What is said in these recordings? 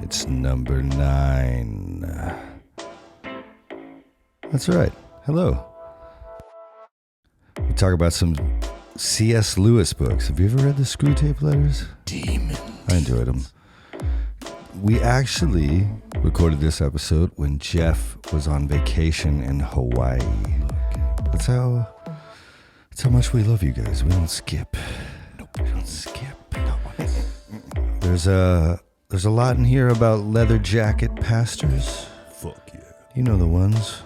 It's number 9. That's right. Hello. We talk about some C.S. Lewis books. Have you ever read the Screw Tape Letters? Demons. I enjoyed them. We actually recorded this episode when Geoff was on vacation in Hawaii. That's how much we love you guys. We don't skip. Nope. We don't skip. There's a lot in here about leather jacket pastors. Fuck yeah. You know the ones.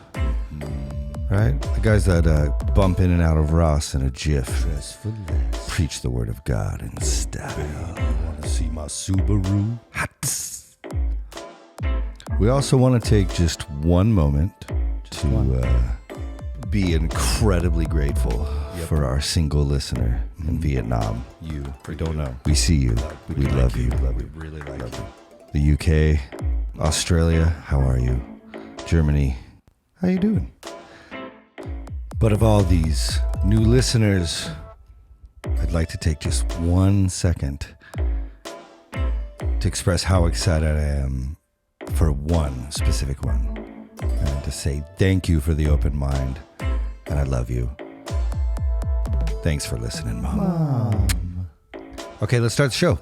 Right? The guys that bump in and out of Ross in a jiff. Dress for less. Preach the word of God in style. You want to see my Subaru? We also want to take just one moment to be incredibly grateful for our single listener in Vietnam. You. We don't know. We see you. We love you. We really like you. The UK, Australia, how are you? Germany, how you doing? But of all these new listeners, I'd like to take just 1 second to express how excited I am for one specific one. And to say thank you for the open mind. And I love you. Thanks for listening, Mom. Okay, let's start the show.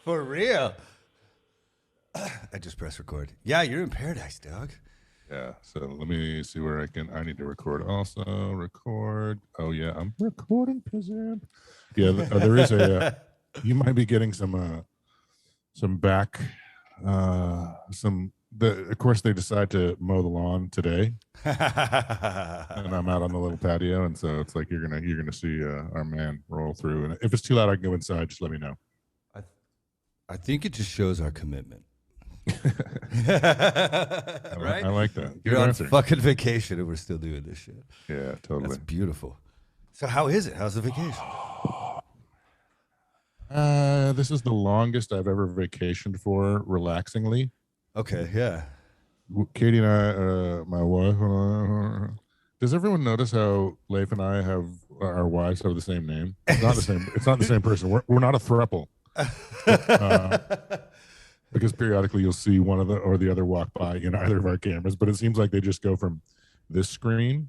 For real. I just pressed record. Yeah, you're in paradise, dog. Yeah, so let me see where I need to record also. Record. Oh, yeah, I'm recording, peasant. Yeah, there is you might be getting some back, of course they decide to mow the lawn today. And I'm out on the little patio, and so it's like you're gonna see our man roll through. And if it's too loud, I can go inside. Just let me know. I think it just shows our commitment. Right? I like that. You're on fucking vacation and we're still doing this shit. Yeah, totally. That's beautiful. So how is it? How's the vacation? This is the longest I've ever vacationed for relaxingly. Okay, yeah. Katie and I, my wife, does everyone notice how Leif and I have our wives have the same name? It's not the same. It's not the same person. We're not a throuple. Because periodically you'll see one of the other walk by in either of our cameras, but it seems like they just go from this screen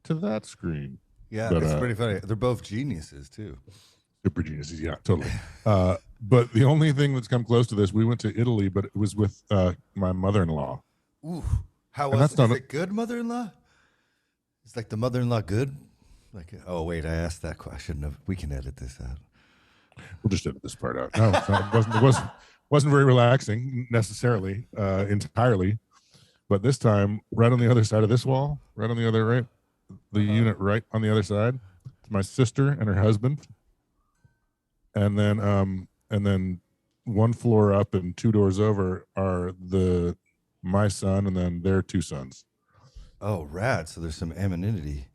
to that screen. Yeah, but, it's pretty funny. They're both geniuses too. Super geniuses, yeah, totally. But the only thing that's come close to this, we went to Italy, but it was with my mother-in-law. Ooh, how was it? Is it good, mother-in-law? Is like the mother-in-law good? Like, oh wait, I asked that question. We can edit this out. We'll just edit this part out. No, it wasn't very relaxing necessarily, entirely. But this time, right on the other side of this wall, right on the other right, the unit right on the other side, it's my sister and her husband. And then one floor up and 2 doors over are my son and then their 2 sons. Oh, rad. So there's some anonymity.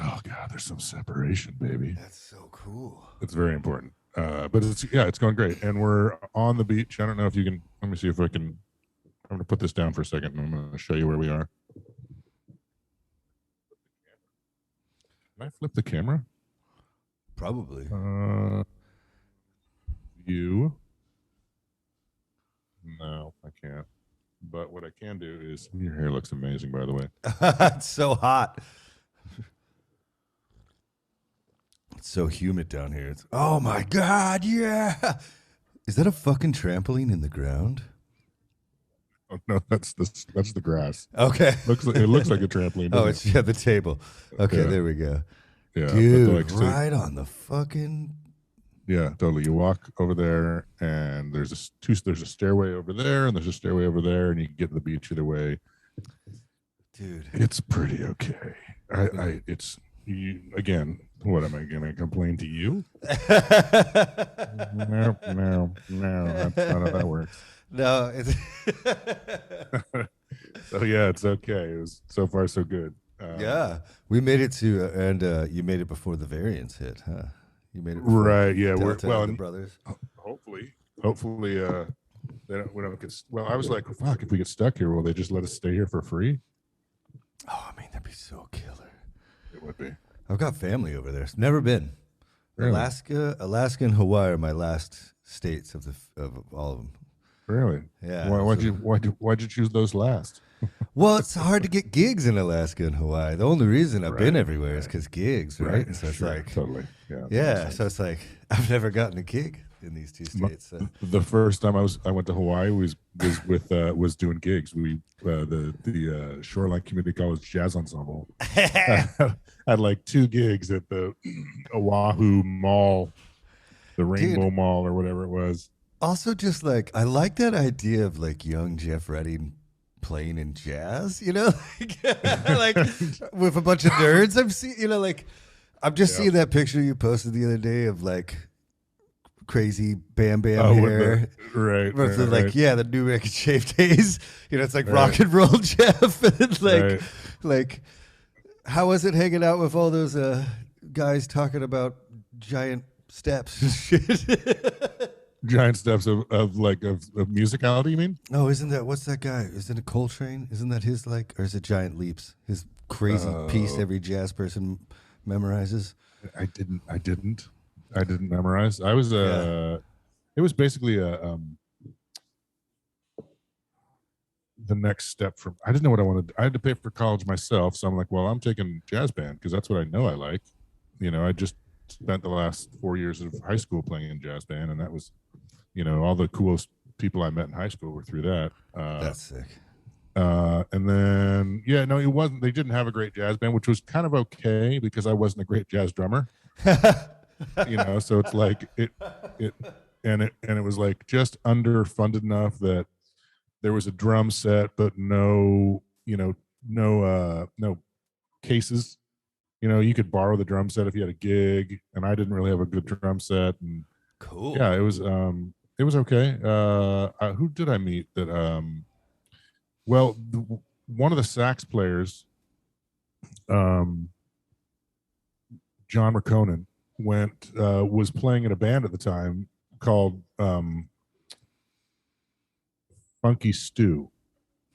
Oh God, there's some separation, baby. That's so cool. It's very important. But it's going great. And we're on the beach. I don't know if you can, let me see if I can, I'm going to put this down for a second and I'm going to show you where we are. Can I flip the camera? Probably. You? No, I can't. But what I can do is, your hair looks amazing, by the way. It's so hot. It's so humid down here. Oh my God, yeah. Is that a fucking trampoline in the ground? Oh, no, that's the grass. Okay. It looks like a trampoline. Oh, it's the table. Okay, There we go. Yeah, dude, right on the fucking. Yeah, totally. You walk over there, and there's a stairway over there, and there's a stairway over there, and you can get to the beach either way. Dude, it's pretty okay. Again. What am I gonna complain to you? No, that's not how that works. No, it's so yeah, it's okay. It was so far so good. Yeah, we made it to, and you made it before the variants hit, huh? You made it right. Yeah, the brothers. Hopefully, we don't get. Well, I was like, fuck, if we get stuck here, will they just let us stay here for free? Oh, I mean, that'd be so killer. It would be. I've got family over there. Never been. Really? Alaska, and Hawaii are my last states of all of them. Really? Yeah. Why'd you choose those last? Well, it's hard to get gigs in Alaska and Hawaii. The only reason I've been Right, everywhere is because gigs, right? And so it's Sure, like, totally. Yeah. yeah. So it's like I've never gotten a gig in these two states. So. The first time I went to Hawaii was doing gigs. We the Shoreline Community College Jazz Ensemble had like 2 gigs at the Oahu Mall, the Rainbow Mall or whatever it was. Also, just like I like that idea of like young Geoff Redding playing in jazz, you know, like with a bunch of nerds. I've seen, you know, like I'm just seeing that picture you posted the other day of like crazy Bam Bam hair, right? Versus the New Record Shave Days. You know, it's like rock and roll Geoff, and like how was it hanging out with all those guys talking about giant steps and shit? Giant steps of musicality, you mean? Oh, isn't that, what's that guy? Isn't it Coltrane? Isn't that his, like, or is it Giant Leaps? His crazy piece every jazz person memorizes? I didn't memorize. I was it was basically the next step from, I didn't know what I wanted. I had to pay for college myself, so I'm like, well, I'm taking jazz band because that's what I know I like. You know, I just spent the last 4 years of high school playing in jazz band, and that was, you know, all the coolest people I met in high school were through that. That's sick. And then, it wasn't, they didn't have a great jazz band, which was kind of okay because I wasn't a great jazz drummer, you know, so it's like it was like just underfunded enough that there was a drum set, but no cases. You know, you could borrow the drum set if you had a gig, and I didn't really have a good drum set. And cool. Yeah, it was okay. Who did I meet that? One of the sax players, John McConan, was playing in a band at the time called Funky Stew.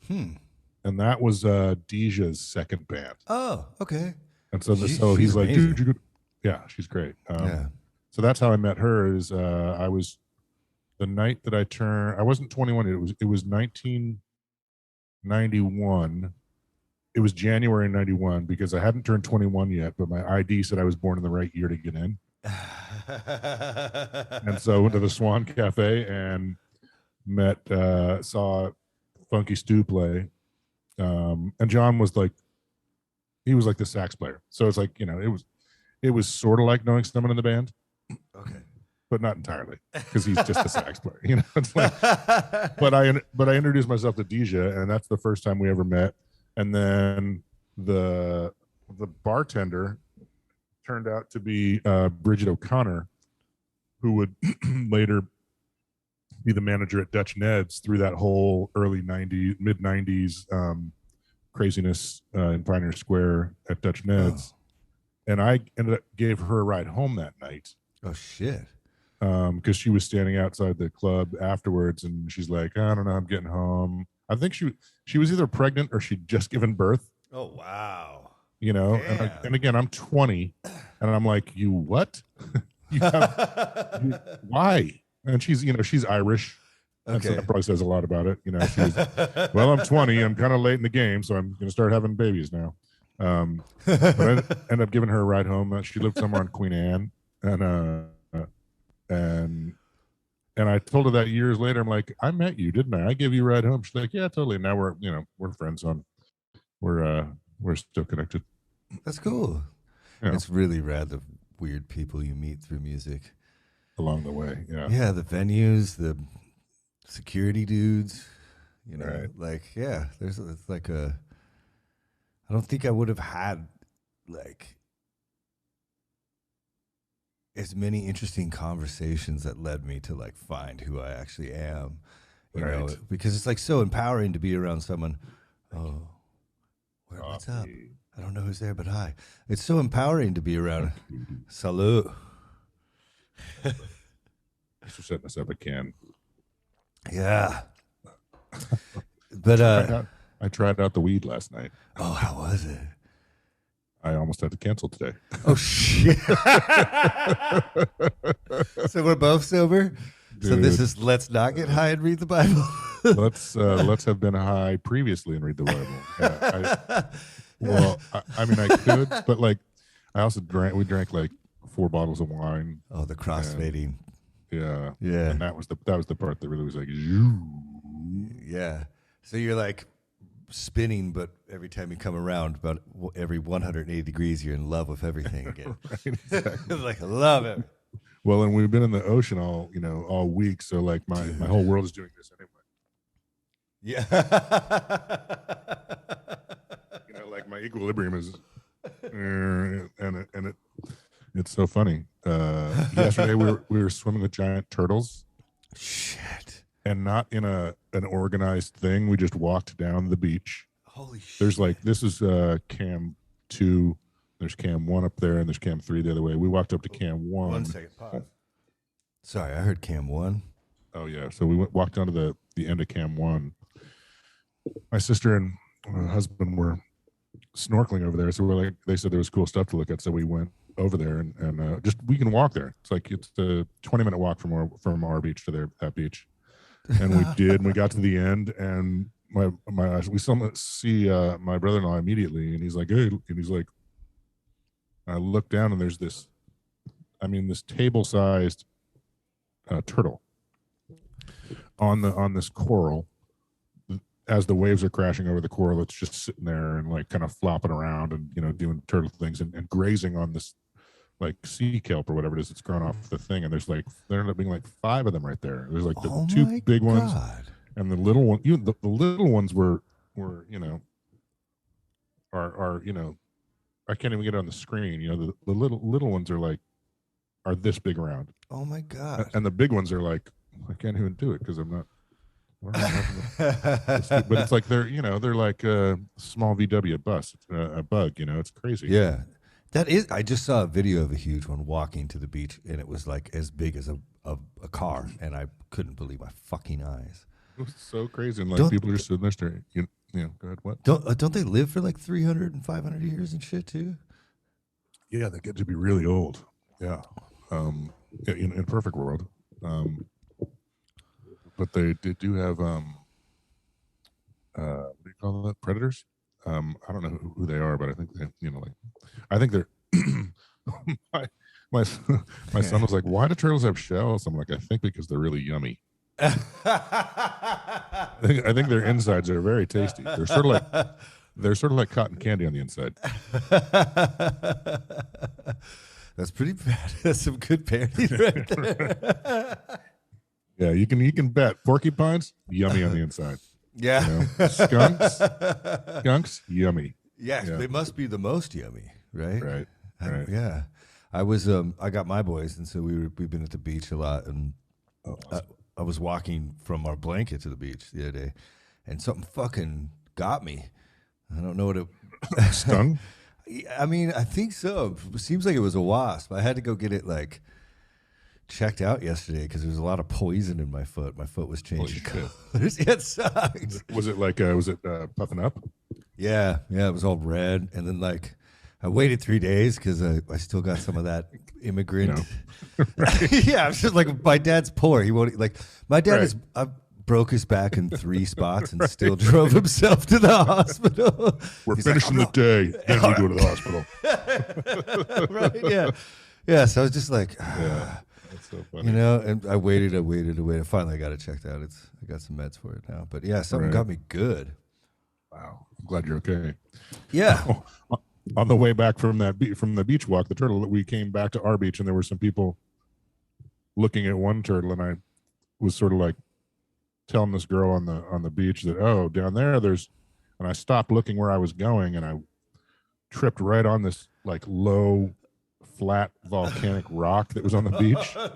And that was Deja's second band. Oh, okay. And so he's like, dude, yeah, she's great. So that's how I met her. Is I was, the night that I turned, I wasn't 21. It was 1991. It was January 91 because I hadn't turned 21 yet, but my ID said I was born in the right year to get in. And so I went to the Swan Cafe and saw Funky Stew play. And John was like, he was like the sax player. So it's like, you know, it was sort of like knowing someone in the band. Okay. But not entirely, because he's just a sax player, you know. It's like, but I introduced myself to Deja, and that's the first time we ever met. And then the bartender turned out to be Bridget O'Connor, who would later be the manager at Dutch Ned's through that whole mid 90s craziness in Pioneer Square at Dutch Ned's. And I gave her a ride home that night. Oh shit. Because she was standing outside the club afterwards, and she's like, I don't know, I'm getting home. I think she was either pregnant or she'd just given birth. Oh wow. You know, and again, I'm 20, and I'm like, you what? Why? And she's Irish. Okay. And so that probably says a lot about it. You know, well, I'm 20. I'm kind of late in the game, so I'm going to start having babies now. But I ended up giving her a ride home. She lived somewhere on Queen Anne, and I told her that years later. I'm like, I met you, didn't I? I gave you a ride home. She's like, yeah, totally. And now we're friends. So we're still connected. That's cool. Yeah. It's really rad, the weird people you meet through music along the way. Yeah. Yeah, the venues, the security dudes, you know, right. Like, yeah, it's like I don't think I would have had like as many interesting conversations that led me to like find who I actually am, you know, because it's like so empowering to be around someone. Oh, what's up? I don't know who's there, but hi. It's so empowering to be around. Salut. Thanks for setting us up a can. Yeah. But I I tried out the weed last night. Oh, how was it? I almost had to cancel today. Oh shit! So we're both sober. So this is let's not get high and read the Bible. let's have been high previously and read the Bible. I mean, I could, but like, I also drank. We drank like 4 bottles of wine. Oh, the crossfading. Yeah. Yeah. And that was the part that really was like, yeah. So you're like spinning, but every time you come around, about every 180 degrees, you're in love with everything again. Right, exactly. Like I love it. Well, and we've been in the ocean all week, so like my whole world is doing this anyway. Yeah. Like my equilibrium is, it's so funny. Yesterday we were swimming with giant turtles. Shit. And not in an organized thing. We just walked down the beach. Holy shit. There's like, this is cam 2. There's cam 1 up there, and there's cam 3 the other way. We walked up to cam 1. 1 second, pause. Sorry, I heard cam 1. Oh yeah. So we walked down to the end of cam 1. My sister and my husband were snorkeling over there. So we're like, they said there was cool stuff to look at. So we went over there and just, we can walk there. It's like, it's a 20-minute walk from our beach to that beach. And we did, and we got to the end, and we see my brother-in-law immediately, and he's like, hey, and he's like, I look down, and there's this table-sized turtle on this coral. As the waves are crashing over the coral, it's just sitting there and like kind of flopping around and doing turtle things and grazing on this like sea kelp or whatever it is that's grown off the thing. And there ended up being like 5 of them right there. There's like the 2 big ones and the little one. The little ones were are I can't even get it on the screen. The little ones are this big around. Oh my god! And the big ones are like, I can't even do it because I'm not. But it's like they're like a small VW bus, a bug. It's crazy. Yeah. That is, I just saw a video of a huge one walking to the beach, and it was like as big as a car, and I couldn't believe my fucking eyes. It was so crazy, and like people are sitting there staring. Go ahead. What? Don't they live for like 300 and 500 years and shit too? Yeah, they get to be really old. Yeah, in a perfect world. But they do have what do you call that? Predators. I don't know who they are, but I think they, I think they're. my son was like, "Why do turtles have shells?" I'm like, "I think because they're really yummy." I think their insides are very tasty. They're sort of like cotton candy on the inside. That's pretty bad. That's some good parenting right there. Yeah, you can bet porcupines yummy on the inside. Yeah, skunks yummy. Yes, yeah. They must be the most yummy, right? Right. Yeah, I was I got my boys, and so we've been at the beach a lot, and awesome. I was walking from our blanket to the beach the other day, and something fucking got me. I don't know what it stung. I mean, I think so. It seems like it was a wasp. I had to go get it like checked out yesterday because there was a lot of poison in my foot. My foot was changing colors. It sucked. Was it puffing up? Yeah, it was all red, and then like I waited 3 days because I still got some of that immigrant. Right. Yeah, I was just like, my dad's poor. He won't like. My dad broke his back in 3 spots and still drove himself to the hospital. We're finishing the day, then we go to the hospital. Right? Yeah. Yeah. So I was just like, yeah. That's so funny. And I waited. Finally, I got it checked out. I got some meds for it now. But yeah, something got me good. Wow, I'm glad you're okay. Yeah. On the way back from the beach walk, the turtle, we came back to our beach, and there were some people looking at one turtle, and I was sort of like telling this girl on the beach that, oh, down there there's, and I stopped looking where I was going, and I tripped right on this like low flat volcanic rock that was on the beach. No.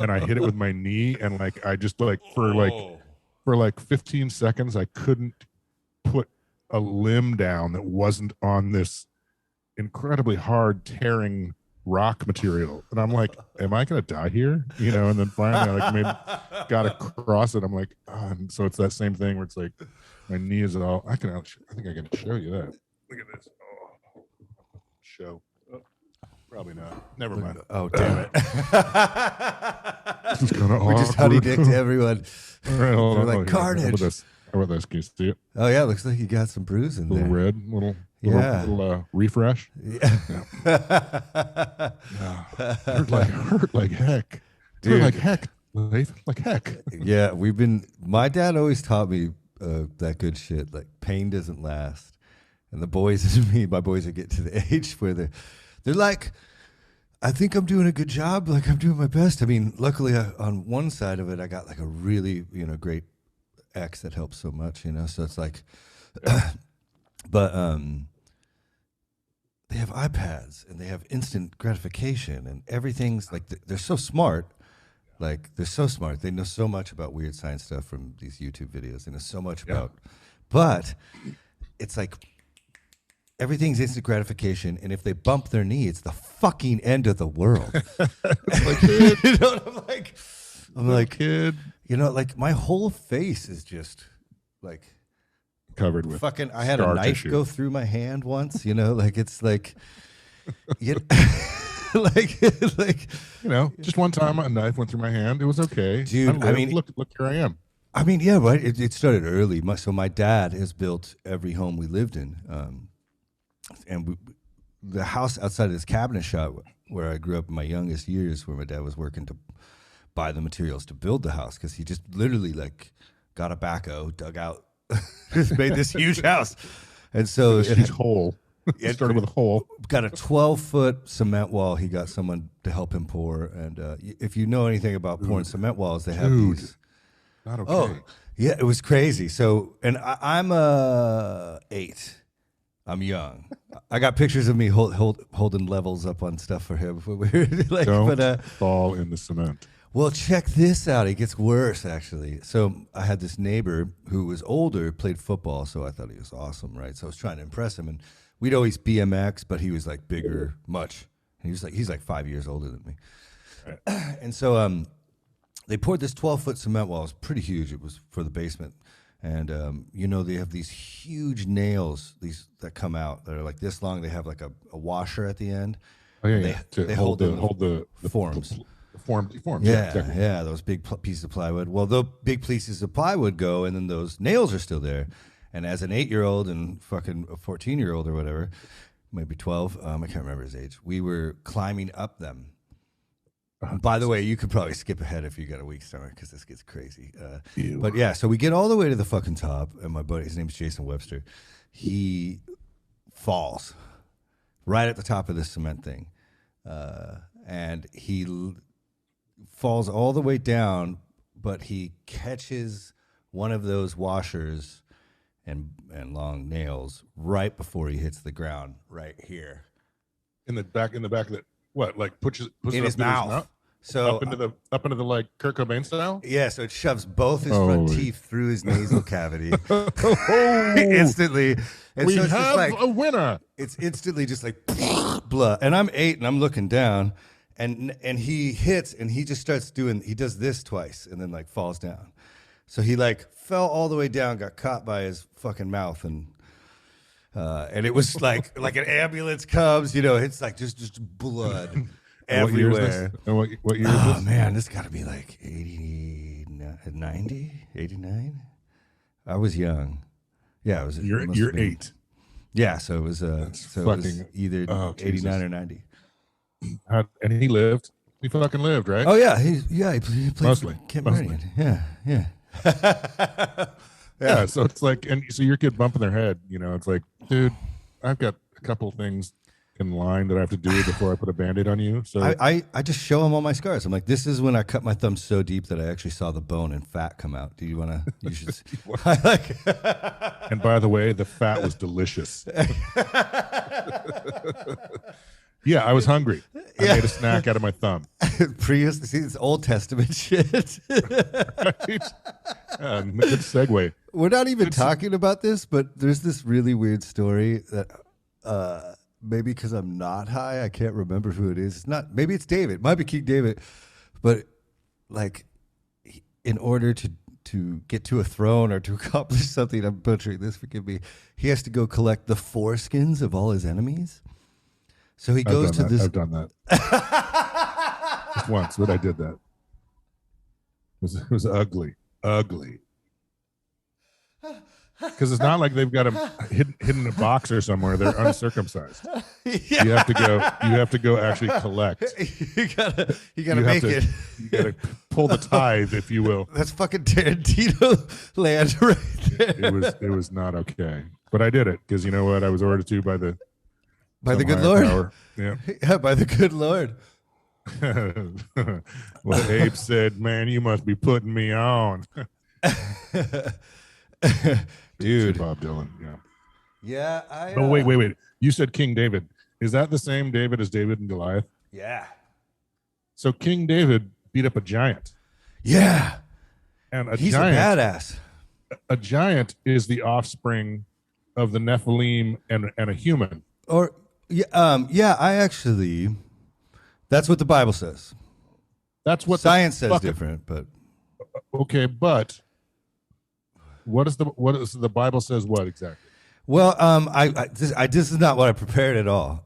And I hit it with my knee, and like I just like for 15 seconds I couldn't put a limb down that wasn't on this incredibly hard tearing rock material, and I'm like, am I gonna die here? You know, and then finally I like got across it. I'm like, and so it's that same thing where it's like my knee is all. I think I can show you that. Look at this. Oh, show. Oh, probably not. Never mind. Oh, damn it. This is kind of We just honey dicked everyone. All right, hold They're on. like, Here, carnage. How about this? Can you see it? Oh, yeah. Looks like you got some bruise in Little there. red, little refresh. Yeah. Hurt like heck. Dude. Hurt like heck. Like heck. Yeah, my dad always taught me that good shit. Like, pain doesn't last. And the boys and me, my boys are getting to the age where they're like, I think I'm doing a good job. Like, I'm doing my best. I mean, luckily on one side of it, I got like a really, great ex that helps so much, so it's like, but they have iPads and they have instant gratification and everything's like, they're so smart. Like, they're so smart. They know so much about weird science stuff from these YouTube videos. They know so much about, but it's like everything's instant gratification. And if they bump their knee, it's the fucking end of the world. I'm like, kid. Like my whole face is just like Covered with fucking. I had a scar knife tissue. go through my hand once. Like it's like, like just one time a knife went through my hand. It was okay, Dude, I mean, look, here I am. I mean, yeah, right. It started early. So my dad has built every home we lived in, and the house outside of this cabinet shop where I grew up in my youngest years, where my dad was working to buy the materials to build the house, because he just literally like got a backhoe, dug out, just made this huge house, and so This huge hole. It started with a hole. Got a 12-foot cement wall. He got someone to help him pour, and if you know anything about pouring cement walls, they have these. Not okay. Oh, yeah, it was crazy. So, and I'm 8. I'm young. I got pictures of me holding levels up on stuff for him. Like, Don't fall in the cement. Well, check this out. It gets worse, actually. So I had this neighbor who was older, played football, so I thought he was awesome, right? So I was trying to impress him, and we'd always BMX, but he was like bigger, much. And he's like 5 years older than me. Right. And so they poured this 12-foot cement wall. It was pretty huge. It was for the basement. And, they have these huge nails, these that come out that are like this long. They have like a washer at the end. Oh, yeah, They hold the forms. The forms. Yeah, those big pieces of plywood. Well, the big pieces of plywood go, and then those nails are still there. And as an 8-year-old and fucking a 14-year-old or whatever, maybe 12, I can't remember his age, we were climbing up them. By the way, you could probably skip ahead if you got a weak stomach, because this gets crazy. But yeah, so we get all the way to the fucking top, and my buddy, his name's Jason Webster, he falls right at the top of this cement thing. And he falls all the way down, but he catches one of those washers and long nails right before he hits the ground, right here. In the back of it. What, like pushes In it his up mouth. So up into the like Kurt Cobain style? Yeah, so it shoves both his front teeth through his nasal cavity instantly. And We so it's just have like a winner. it's instantly just like blood. And I'm 8 and I'm looking down, and he hits, and he just starts he does this twice and then like falls down. So he like fell all the way down, got caught by his fucking mouth, and it was like an ambulance comes, it's like just blood everywhere. And what year is Oh this? man, this got to be like 89. I was young. Yeah, it was. You're 8. Yeah, so it was. It was either 89 Jesus. or 90. And he lived. He fucking lived, right? Oh yeah, he played Mostly. Kent Marion. Yeah. Yeah, so it's like, and so your kid bumping their head, it's like, dude, I've got a couple things in line that I have to do before I put a Band-Aid on you. So I just show him all my scars. I'm like, this is when I cut my thumb so deep that I actually saw the bone and fat come out. Do you want to? You should. And by the way, the fat was delicious. Yeah, I was hungry. I made a snack out of my thumb. Prius, see, it's Old Testament shit. Right? Good segue. We're not even talking about this, but there's this really weird story that maybe because I'm not high, I can't remember who it is. It's not. Maybe it's David. It might be King David, but like, in order to get to a throne or to accomplish something, I'm butchering this. Forgive me. He has to go collect the foreskins of all his enemies. So he goes to this. I've done that just once, but I did that. It was ugly. Because it's not like they've got them hidden in a box or somewhere. They're uncircumcised. Yeah. You have to go actually collect. you gotta make it. You gotta pull the tithe, if you will. That's fucking Tarantino land right there. It was not okay, but I did it because you know what? I was ordered to by the good Lord. Power. Yeah. Yeah, by the good Lord. Well, Abe said, "Man, you must be putting me on." Dude. Bob Dylan, yeah. Yeah, Oh, wait. You said King David. Is that the same David as David and Goliath? Yeah. So King David beat up a giant. Yeah. And He's giant, a badass. A giant is the offspring of the Nephilim and a human. Or I actually, that's what the Bible says. That's what science says different, but okay, but what is the Bible says what exactly? Well, this is not what I prepared at all.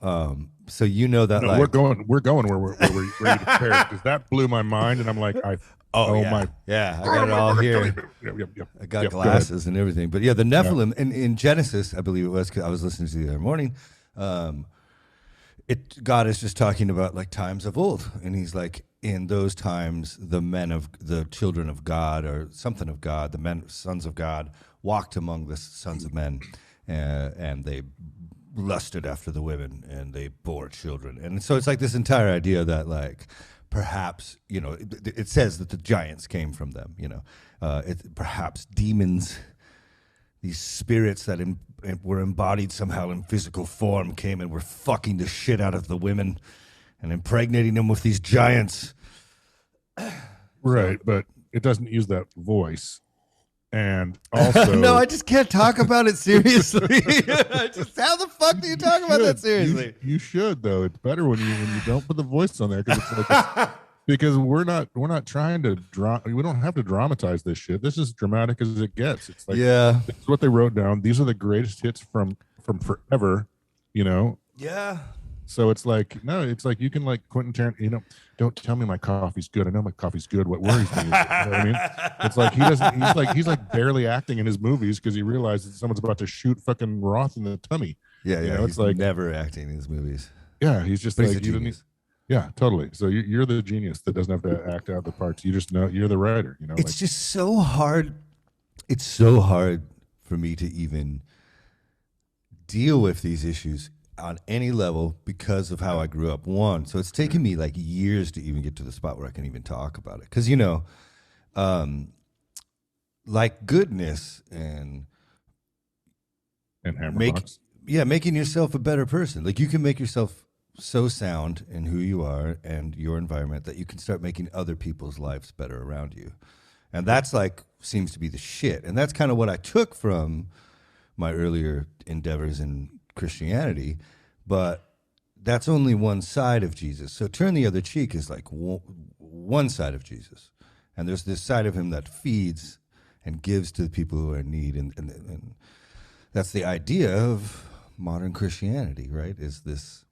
So you know that, no, like, we're going where we're ready to prepare because that blew my mind, and I'm like, I got it all here. Yep. I got glasses and everything, but yeah, the Nephilim in Genesis, I believe it was, 'cause I was listening to it the other morning. God is just talking about like times of old, and he's like, in those times, the children of God, or something of God, sons of God, walked among the sons of men, and they lusted after the women, and they bore children. And so it's like this entire idea that, like, perhaps, it says that the giants came from them, perhaps demons, these spirits that were embodied somehow in physical form, came and were fucking the shit out of the women and impregnating them with these giants. Right, but it doesn't use that voice. And also, no, I just can't talk about it seriously. How the fuck do you talk about that seriously? You should, though. It's better when you don't put the voice on there, because we're not trying to we don't have to dramatize this shit. This is dramatic as it gets. It's like, yeah, this is what they wrote down. These are the greatest hits from forever. Yeah. So it's like, no, it's like you can, like, Quentin Tarantino, don't tell me my coffee's good. I know my coffee's good. What worries me is, you know what I mean? It's like he's like barely acting in his movies because he realizes someone's about to shoot fucking Roth in the tummy. Yeah. It's like never acting in his movies. Yeah, he's just but like, he's a genius. Yeah, totally. So you're the genius that doesn't have to act out the parts. You just know you're the writer. It's just so hard. It's so hard for me to even deal with these issues on any level because of how I grew up. So it's taken me like years to even get to the spot where I can even talk about it. Because, like goodness and hammerbox. Making yourself a better person. Like, you can make yourself so sound in who you are and your environment that you can start making other people's lives better around you. And that's like, seems to be the shit. And that's kind of what I took from my earlier endeavors in Christianity, but that's only one side of Jesus. So turn the other cheek is like one side of Jesus. And there's this side of him that feeds and gives to the people who are in need. And that's the idea of modern Christianity, right? Is this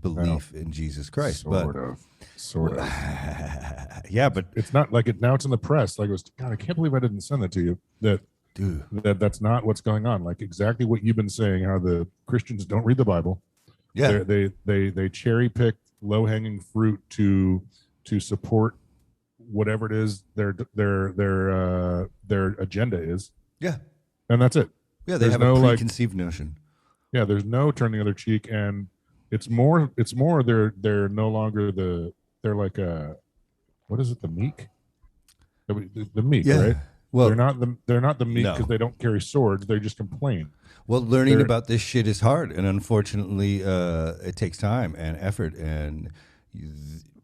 belief in Jesus Christ. Sort of. Yeah, but it's not like it. Now it's in the press. Like, God, I can't believe I didn't send that to you. That's not what's going on. Like, exactly what you've been saying, how the Christians don't read the Bible. Yeah, they cherry pick low hanging fruit to support whatever it is their agenda is. Yeah, and that's it. Yeah, they have a preconceived notion. Yeah, there's no turn the other cheek, and it's more they're no longer they're like what is it, the meek, the meek, right? Well, they're not the meek because they don't carry swords. They just complain. Well, learning about this shit is hard, and unfortunately, it takes time and effort, and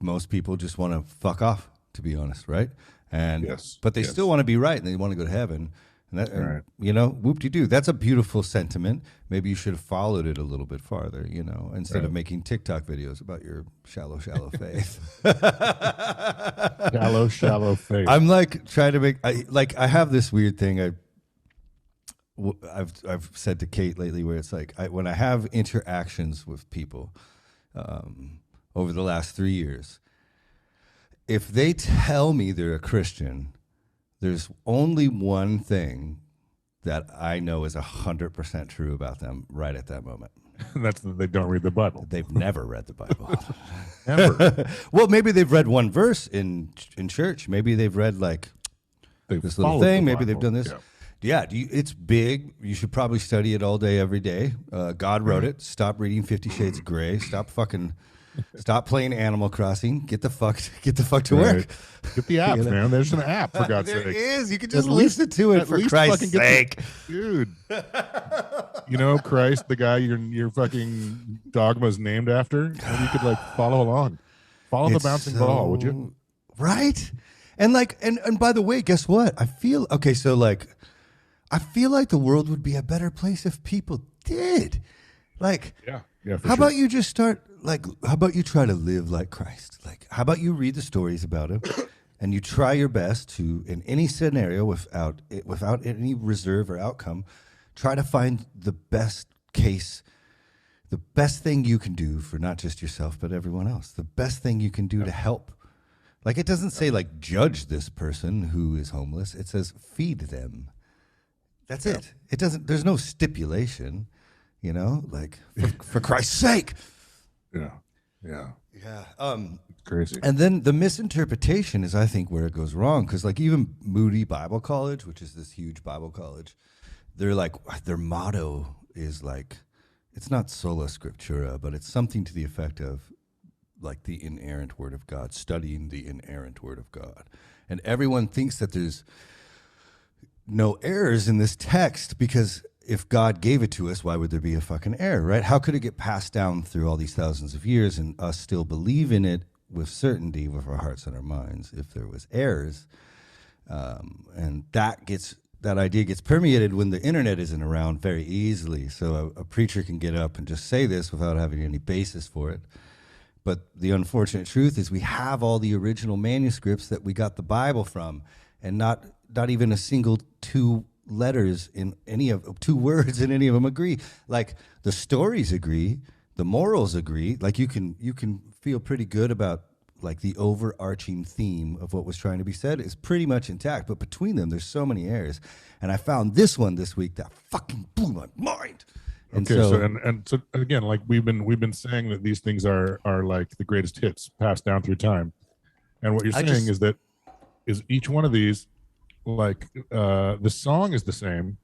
most people just want to fuck off, to be honest, right? And but they still want to be right, and they want to go to heaven. And that, Right. you know, whoop-de-doo. That's a beautiful sentiment. Maybe you should have followed it a little bit farther, you know, instead of making TikTok videos about your shallow faith. Shallow faith. I'm like trying to make, I have this weird thing I've said to Kate lately where it's like, when I have interactions with people over the last 3 years, if they tell me they're a Christian, there's only one thing that I know is 100% true about them right at that moment. That's that they don't read the Bible. They've never read the Bible. Ever. Well, maybe they've read one verse in church. Maybe they've read like They've this little followed thing. the Maybe they've Bible. done this. Yeah. Yeah, it's big. You should probably study it all day, every day. God wrote it. Stop reading 50 Shades of Grey. Stop playing Animal Crossing. Get the fuck to work. Right. Get the app, man. There's an app, for God's There sake. is. You can just At least- listen to it at for least Christ's fucking get sake. Dude. You know, Christ, the guy your fucking dogma's named after, and you could like follow along. Follow the It's bouncing ball, would you? Right? And like, and by the way, guess what? I feel like the world would be a better place if people did. Like, Yeah, for how sure. about you just start, like, how about you try to live like Christ? Like, how about you read the stories about him and you try your best to, in any scenario, without any reserve or outcome, try to find the best case, the best thing you can do for not just yourself, but everyone else. The best thing you can do to help. Like, it doesn't say, like, judge this person who is homeless. It says feed them. That's it. It doesn't, there's no stipulation, you know, like, for Christ's sake. Yeah. It's crazy. And then the misinterpretation is, I think, where it goes wrong. Because, like, even Moody Bible College, which is this huge Bible college, they're like, their motto is like, it's not sola scriptura, but it's something to the effect of, like, the inerrant word of God, studying the inerrant word of God. And everyone thinks that there's no errors in this text, because if God gave it to us, why would there be a fucking error, right? How could it get passed down through all these thousands of years and us still believe in it with certainty with our hearts and our minds if there was errors? And that idea gets permeated when the internet isn't around very easily. So a preacher can get up and just say this without having any basis for it. But the unfortunate truth is we have all the original manuscripts that we got the Bible from, and not even a single two words in any of them agree. Like, the stories agree, the morals agree. Like, you can feel pretty good about, like, the overarching theme of what was trying to be said is pretty much intact. But between them, there's so many errors. And I found this one this week that fucking blew my mind. And Okay, so again, like we've been saying that these things are like the greatest hits passed down through time, and what you're saying is each one of these, like, the song is the same.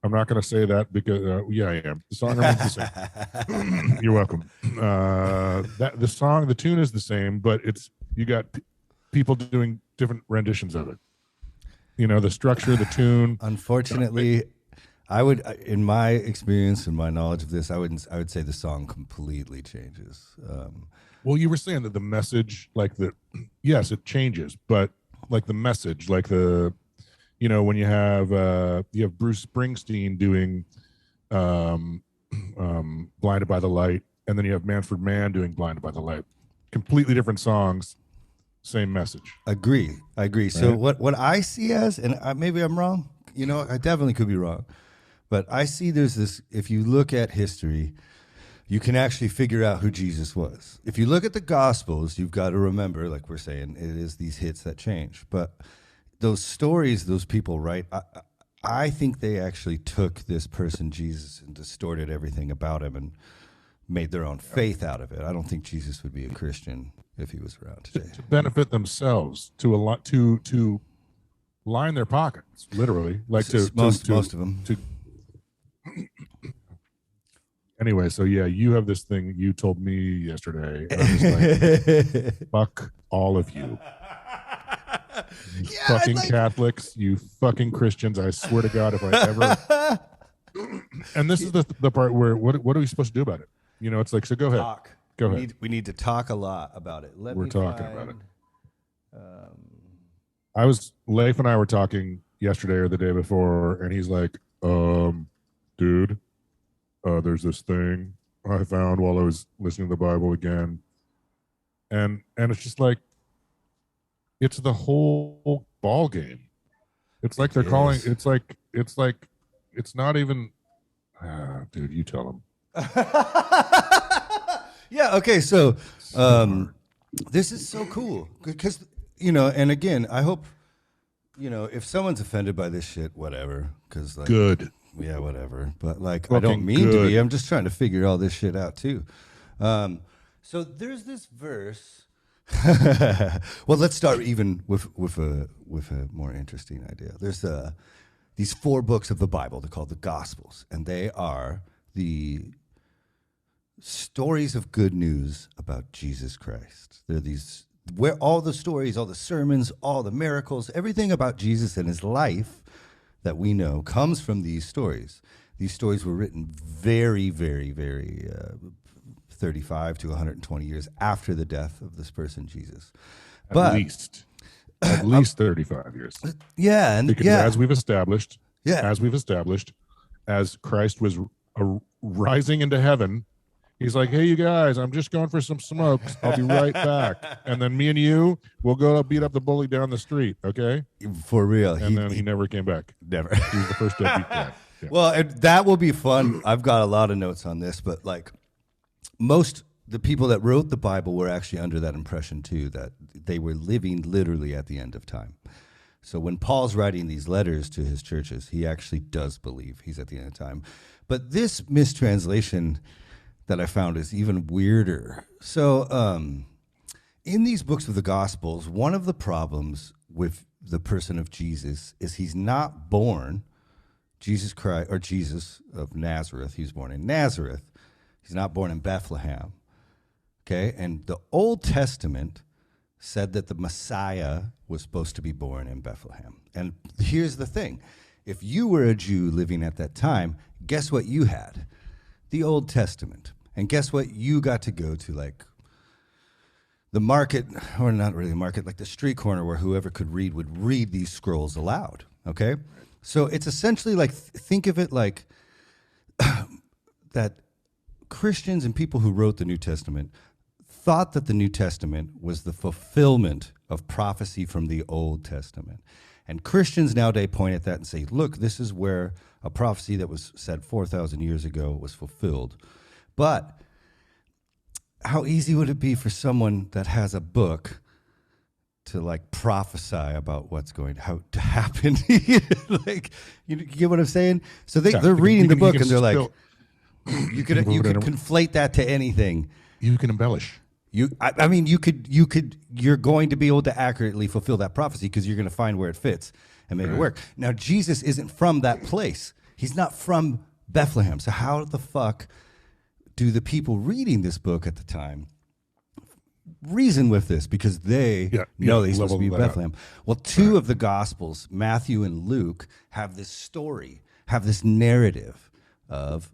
I'm not going to say that because I am. The song remains the same. You're welcome. The tune is the same, but you got people doing different renditions of it. You know, the structure, the tune. Unfortunately, I would, in my experience and my knowledge of this, I would say the song completely changes. Well, you were saying that the message, like yes, it changes, but like the message, like when you have Bruce Springsteen doing Blinded by the Light, and then you have Manfred Mann doing Blinded by the Light, completely different songs, same message. Agree. Right? So what I see as, and maybe I'm wrong, you know, I definitely could be wrong, but I see there's this, if you look at history, you can actually figure out who Jesus was. If you look at the Gospels, you've got to remember, like we're saying, it is these hits that change. But those stories, those people write, I think they actually took this person, Jesus, and distorted everything about him and made their own faith out of it. I don't think Jesus would be a Christian if he was around today. To benefit themselves, to line their pockets, literally, like most of them. Anyway, so yeah, you have this thing you told me yesterday. And I'm just like, fuck all of you. You fucking Catholics, you fucking Christians. I swear to God, if I ever. And this is the part where what are we supposed to do about it? You know, it's like, so go ahead. Talk. Go ahead. We need to talk a lot about it. We're talking about it. Leif and I were talking yesterday or the day before, and he's like, dude, there's this thing I found while I was listening to the Bible again. And it's just like, it's the whole ball game. It's like they're calling, it's like, it's not even, dude, you tell them. Yeah, okay, so this is so cool because, you know, and again, I hope, you know, if someone's offended by this shit, whatever, because like, Good. yeah, whatever, but like, Fucking I don't mean to good. be, I'm just trying to figure all this shit out too. So there's this verse. Well, let's start even with a more interesting idea. There's these 4 books of the Bible. They're called the Gospels, and they are the stories of good news about Jesus Christ. They're these where all the stories, all the sermons, all the miracles, everything about Jesus and his life that we know comes from these stories. These stories were written very, very, very 35 to 120 years after the death of this person, Jesus. At least 35 years. Yeah, and Because yeah, as we've established, yeah. as Christ was rising into heaven, he's like, hey, you guys, I'm just going for some smokes. I'll be right back. And then me and you will go beat up the bully down the street, okay? For real. And then he never came back. Never. He was the first deadbeat guy. Yeah. Well, and that will be fun. I've got a lot of notes on this, but like the people that wrote the Bible were actually under that impression too, that they were living literally at the end of time. So when Paul's writing these letters to his churches, he actually does believe he's at the end of time. But this mistranslation that I found is even weirder. So in these books of the Gospels, one of the problems with the person of Jesus is he's not born Jesus Christ, or Jesus of Nazareth. He was born in Nazareth. He's not born in Bethlehem. Okay, and the Old Testament said that the Messiah was supposed to be born in Bethlehem. And here's the thing. If you were a Jew living at that time, guess what you had? The Old Testament. And guess what you got to go to, like the market, or not really the market, like the street corner where whoever could read would read these scrolls aloud, okay? So it's essentially like, think of it like that Christians and people who wrote the New Testament thought that the New Testament was the fulfillment of prophecy from the Old Testament. And Christians nowadays point at that and say, look, this is where a prophecy that was said 4,000 years ago was fulfilled. But how easy would it be for someone that has a book to like prophesy about what's going to happen? Like, you get what I'm saying? So they're reading the book and they're like, you could conflate that to anything. You can embellish. I mean, you're going to be able to accurately fulfill that prophecy because you're going to find where it fits and make it work. Now, Jesus isn't from that place. He's not from Bethlehem. So how the fuck do the people reading this book at the time reason with this? Because they know they're supposed to be Bethlehem. Well, two of the Gospels, Matthew and Luke, have this story, have this narrative of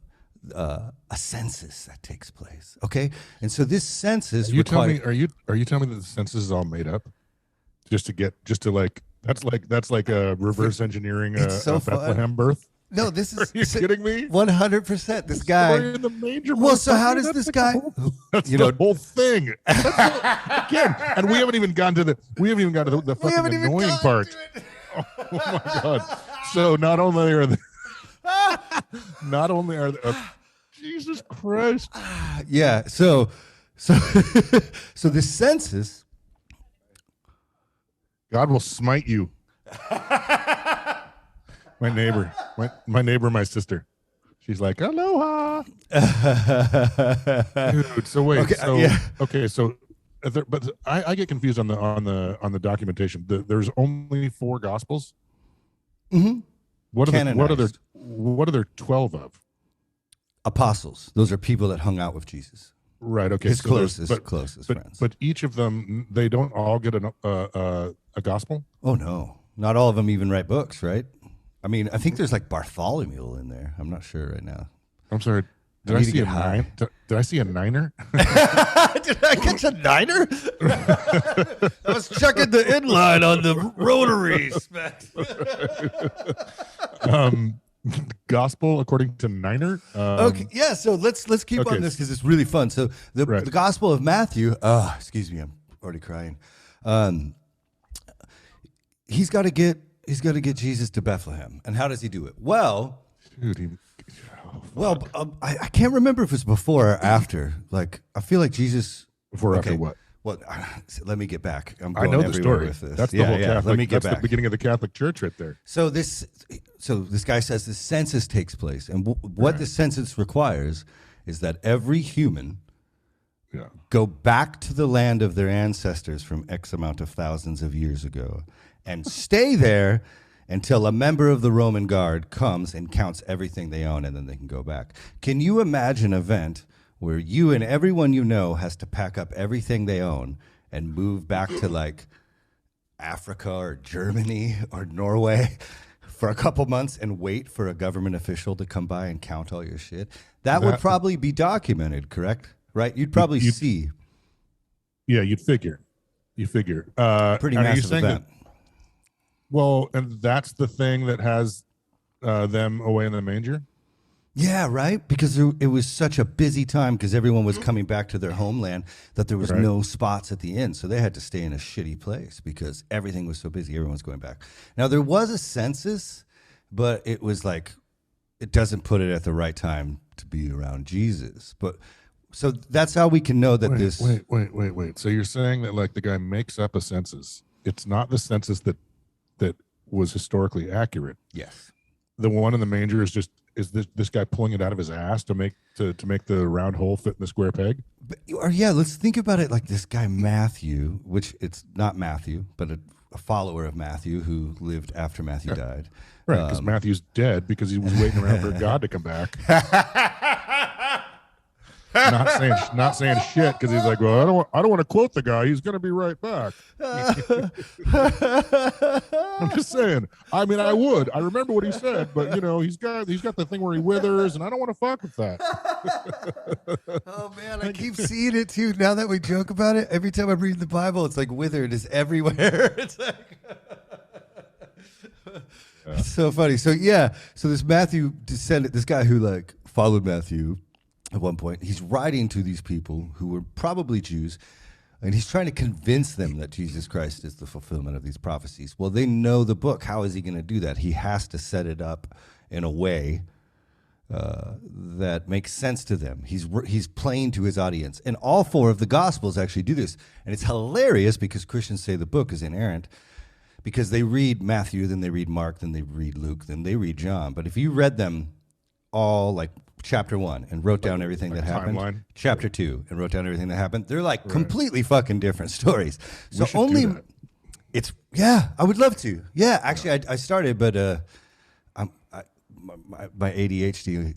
a census that takes place. Okay, and so this census. Are you telling me that the census is all made up? Just to like that's like a reverse engineering a Bethlehem birth. No, this is. Are you kidding me? 100%. This guy. In the manger. Well, so how does this guy? That's the whole thing. Again, and we haven't even gotten to the fucking annoying part. Oh my god! So not only are Jesus Christ. Yeah. So the census. God will smite you. My neighbor, my sister. She's like, aloha. Dude, so wait, but I get confused on the documentation. There's only 4 gospels. Mm-hmm. What are there 12 of? Apostles. Those are people that hung out with Jesus. Right. Okay. His closest friends. But each of them, they don't all get a gospel. Oh no, not all of them even write books, right? I mean, I think there's like Bartholomew in there. I'm not sure right now. I'm sorry. Did I see a nine? Did I see a niner? Did I catch a niner? I was checking the inline. line on the rotaries. Gospel according to Niner. Okay, yeah. So let's keep okay. on this because it's really fun. So the Right. the Gospel of Matthew. Excuse me, I'm already crying. He's got to get Jesus to Bethlehem, and how does he do it? Well, Dude, I can't remember if it was before or after. Like I feel like Jesus before or okay. after what? Well, let me get back. I'm I going know the everywhere story. with this. That's the whole Catholic. Let me get that's back. the beginning of the Catholic Church right there. So this guy says the census takes place, and what the census requires is that every human go back to the land of their ancestors from X amount of thousands of years ago, and stay there until a member of the Roman Guard comes and counts everything they own, and then they can go back. Can you imagine an event where you and everyone you know has to pack up everything they own and move back to like Africa or Germany or Norway for a couple months and wait for a government official to come by and count all your shit? That would probably be documented, correct? Right? You'd probably see. Yeah, you'd figure. Pretty massive event. Well, and that's the thing that has them away in the manger? Yeah, right? Because it was such a busy time because everyone was coming back to their homeland that there was no spots at the inn. So they had to stay in a shitty place because everything was so busy. Everyone's going back. Now, there was a census, but it was like, it doesn't put it at the right time to be around Jesus. But so that's how we can know that Wait. So you're saying that like the guy makes up a census. It's not the census that was historically accurate. Yes. The one in the manger is this guy pulling it out of his ass to make the round hole fit in the square peg? Let's think about it like this guy Matthew, which it's not Matthew, but a follower of Matthew who lived after Matthew died. Right, because Matthew's dead because he was waiting around for God to come back. Not saying shit because he's like, well, I don't want to quote the guy. He's going to be right back. I'm just saying. I mean, I would. I remember what he said, but he's got the thing where he withers, and I don't want to fuck with that. Oh man, I keep seeing it too. Now that we joke about it, every time I'm reading the Bible, it's like withered is everywhere. It's like. It's so funny. So this Matthew descendant, this guy who like followed Matthew. At one point, he's writing to these people who were probably Jews, and he's trying to convince them that Jesus Christ is the fulfillment of these prophecies. Well, they know the book. How is he going to do that? He has to set it up in a way that makes sense to them. He's playing to his audience. And all four of the Gospels actually do this. And it's hilarious because Christians say the book is inerrant because they read Matthew, then they read Mark, then they read Luke, then they read John. But if you read them all like chapter 1 and wrote down everything that happened. Timeline. Chapter 2 and wrote down everything that happened. They're like completely fucking different stories. So only it's I would love to. Yeah, actually I started, but my ADHD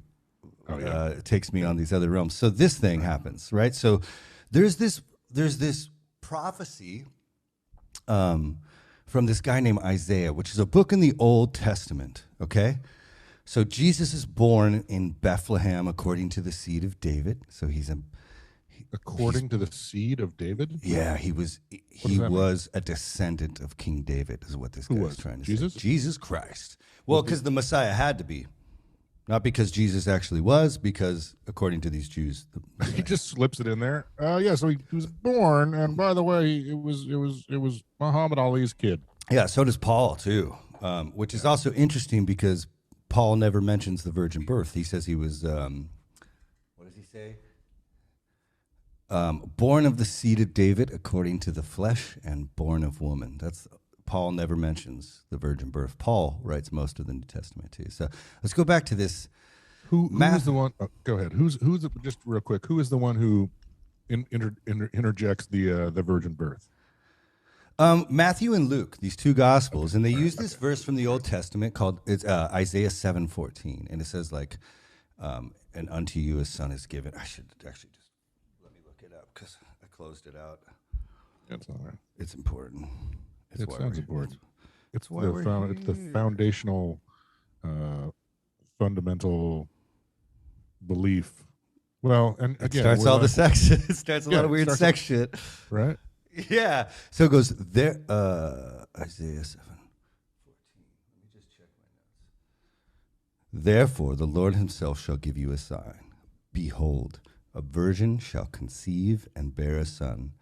takes me on these other realms. So this thing happens, right? So there's this prophecy from this guy named Isaiah, which is a book in the Old Testament, okay? So Jesus is born in Bethlehem according to the seed of David. So according to the seed of David? Yeah, he was a descendant of King David is what this guy is trying to Jesus? say. Jesus Christ. Well, because the Messiah had to be. Not because Jesus actually was, because according to these Jews, he just slips it in there. So he was born, and by the way, it was Muhammad Ali's kid. Yeah, so does Paul too, which is also interesting because Paul never mentions the virgin birth. He says he was, what does he say? Born of the seed of David according to the flesh and born of woman. Paul never mentions the virgin birth. Paul writes most of the New Testament too. So let's go back to this. Who's the one? Go ahead. Who's just real quick? Who is the one who interjects the virgin birth? Matthew and Luke, these two Gospels, and they use this verse from the Old Testament called Isaiah 7:14, and it says like, "And unto you a son is given." I should actually just let me look it up because I closed it out. That's all right. It's important. It sounds important. It's the foundational, fundamental belief. Well, and again, it starts all the sex. It starts a lot of weird sex shit, right? Yeah. So it goes there. Isaiah 7:14. Let me just check my notes. Therefore, the Lord himself shall give you a sign. Behold, a virgin shall conceive and bear a son,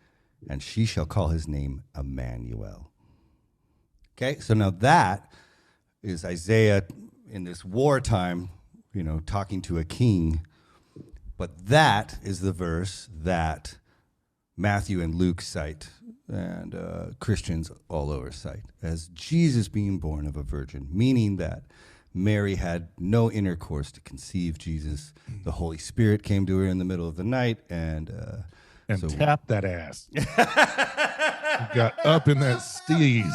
and she shall call his name Emmanuel. Okay, so now that is Isaiah in this wartime, talking to a king. But that is the verse that Matthew and Luke cite, and Christians all over cite, as Jesus being born of a virgin, meaning that Mary had no intercourse to conceive Jesus. The Holy Spirit came to her in the middle of the night and tapped that ass. Got up in that steez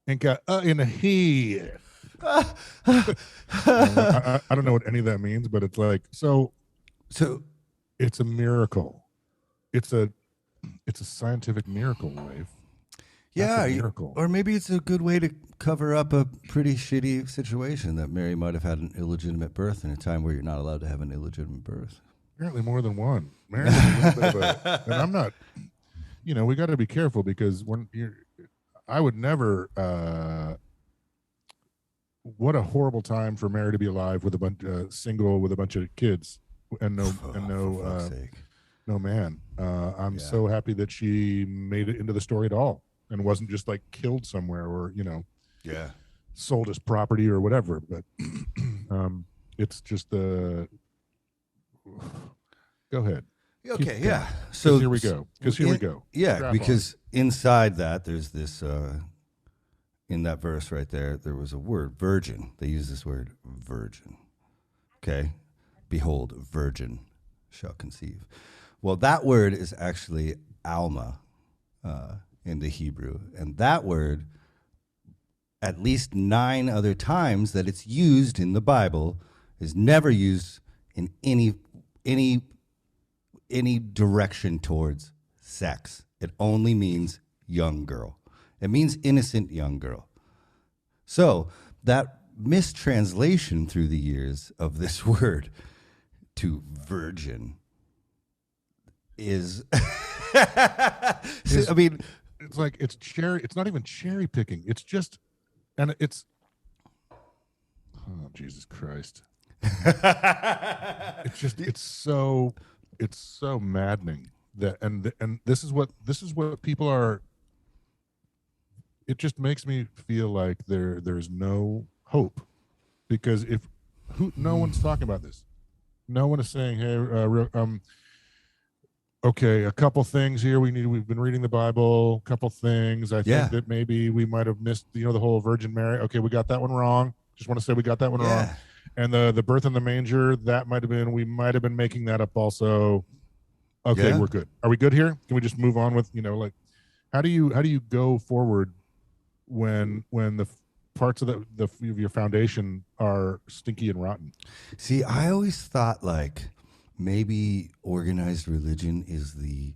and got in a head. I don't know what any of that means, but it's like so it's a miracle. It's a scientific miracle, Rafe. Yeah, miracle. Or maybe it's a good way to cover up a pretty shitty situation that Mary might have had an illegitimate birth in a time where you're not allowed to have an illegitimate birth. Apparently more than one. Mary was a little bit of and I'm not, we got to be careful because I would never, what a horrible time for Mary to be alive with a bunch single with a bunch of kids and no man. I'm so happy that she made it into the story at all and wasn't just like killed somewhere or sold as property or whatever. But it's just the go ahead. Okay, yeah. So here we go. Yeah, because inside that there's this in that verse right there, there was a word, virgin. They use this word, virgin. Okay? Behold, virgin shall conceive. Well, that word is actually Alma in the Hebrew. And that word, at least 9 other times that it's used in the Bible, is never used in any direction towards sex. It only means young girl. It means innocent young girl. So that mistranslation through the years of this word to virgin is, I mean, it's like it's not even cherry picking. It's just, and it's, oh, Jesus Christ. it's so maddening that, and this is what people are. It just makes me feel like there's no hope because no one's talking about this. No one is saying, hey, okay, a couple things here. We've been reading the Bible, a couple things. I think that maybe we might have missed, the whole Virgin Mary. Okay, we got that one wrong. Just want to say we got that one wrong. And the birth in the manger, we might have been making that up also. Okay, we're good. Are we good here? Can we just move on with, how do you go forward when the parts of your foundation are stinky and rotten? See, I always thought like maybe organized religion is the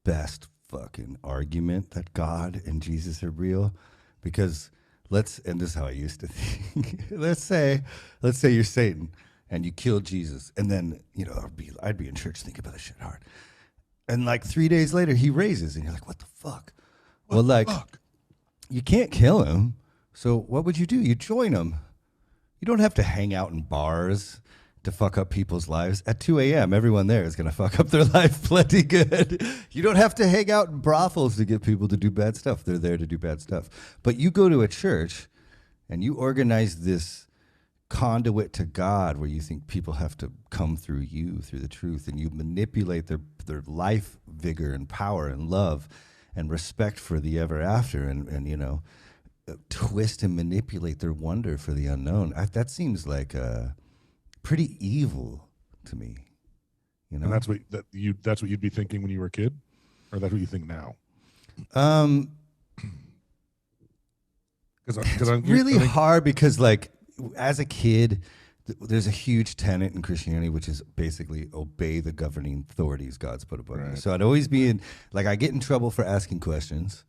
best fucking argument that God and Jesus are real, because and this is how I used to think. let's say you're Satan and you kill Jesus, and then I'd be in church thinking about this shit hard, and like 3 days later he raises, and you're like, what the fuck? You can't kill him, so what would you do? You join him. You don't have to hang out in bars to fuck up people's lives. At 2 a.m., everyone there is going to fuck up their life plenty good. You don't have to hang out in brothels to get people to do bad stuff. They're there to do bad stuff. But you go to a church and you organize this conduit to God where you think people have to come through you, through the truth, and you manipulate their life vigor and power and love and respect for the ever after, and twist and manipulate their wonder for the unknown. That seems like pretty evil to me. And that's what you'd be thinking when you were a kid, or that's what you think now? It's really hard because, like, as a kid, there's a huge tenet in Christianity, which is basically obey the governing authorities God's put above you. So I'd always be I get in trouble for asking questions,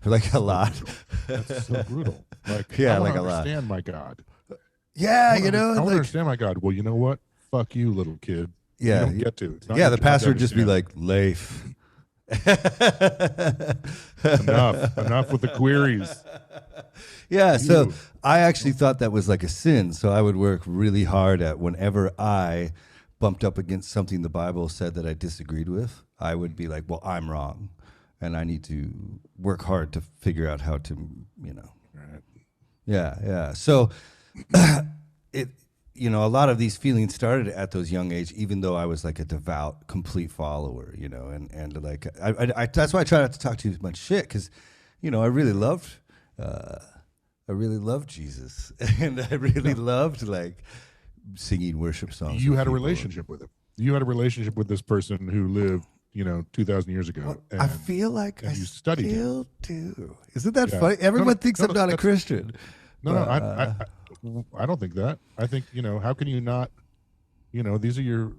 like a lot. That's so brutal. Like, yeah, I like a want to lot. understand my God. Yeah, I want to understand my God. Well, you know what? Fuck you, little kid. Yeah, you don't get to. The pastor would just be like, Leif, Enough with the queries. Yeah, so You. I actually thought that was like a sin. So I would work really hard at whenever I bumped up against something the Bible said that I disagreed with, I would be like, well, I'm wrong. And I need to work hard to figure out how to, Right. yeah. So it, a lot of these feelings started at those young age, even though I was like a devout, complete follower, and like, I that's why I try not to talk too much shit. Cause, I really loved Jesus, and I really loved like singing worship songs. You with had a people. relationship with him. You had a relationship with this person who lived, 2,000 years ago. Well, and I feel like I you studied still do. Isn't that Yeah. funny? Everyone No, thinks no, I'm not a that's- Christian. No, I don't think that. I think, how can you not, these are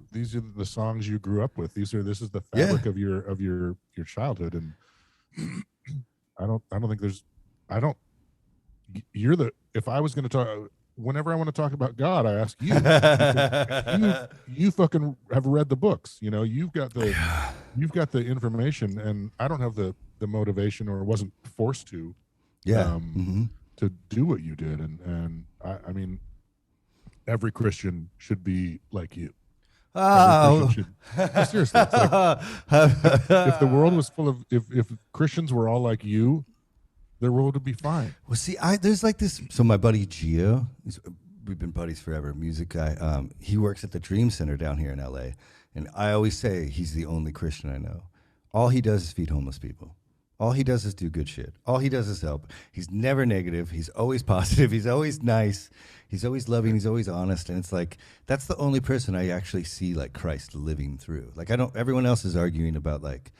the songs you grew up with. This is the fabric of your childhood. And if I was going to talk, whenever I want to talk about God, I ask you. You fucking have read the books. You've got the information, and I don't have the motivation, or wasn't forced to. To do what you did, and I mean, every Christian should be like you. Oh, Seriously, it's like, if the world was full of, if Christians were all like you, their world would be fine. well, see, there's like this. So my buddy Geo, we've been buddies forever, music guy. He works at the Dream Center down here in LA, and I always say he's the only Christian I know. All he does is feed homeless people. All he does is do good shit. All he does is help. He's never negative. He's always positive. He's always nice. He's always loving. He's always honest. And it's like, that's the only person I actually see like Christ living through. Like everyone else is arguing about like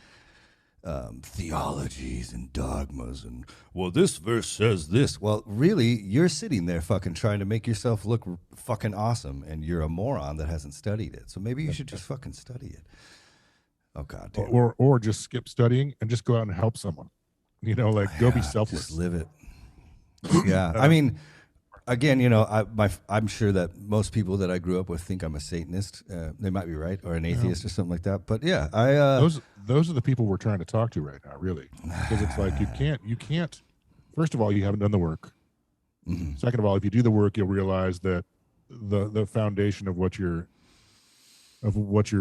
theologies and dogmas and, well, this verse says this. Well, really, you're sitting there fucking trying to make yourself look fucking awesome, and you're a moron that hasn't studied it. So maybe you should just fucking study it. Oh God, damn. Or just skip studying and just go out and help someone. Go be selfless. Just live it. Yeah, I mean, again, I'm sure that most people that I grew up with think I'm a Satanist. They might be right, or an atheist or something like that. But yeah, those are the people we're trying to talk to right now, really, because it's like you can't. First of all, you haven't done the work. Mm-hmm. Second of all, if you do the work, you'll realize that the foundation of what you're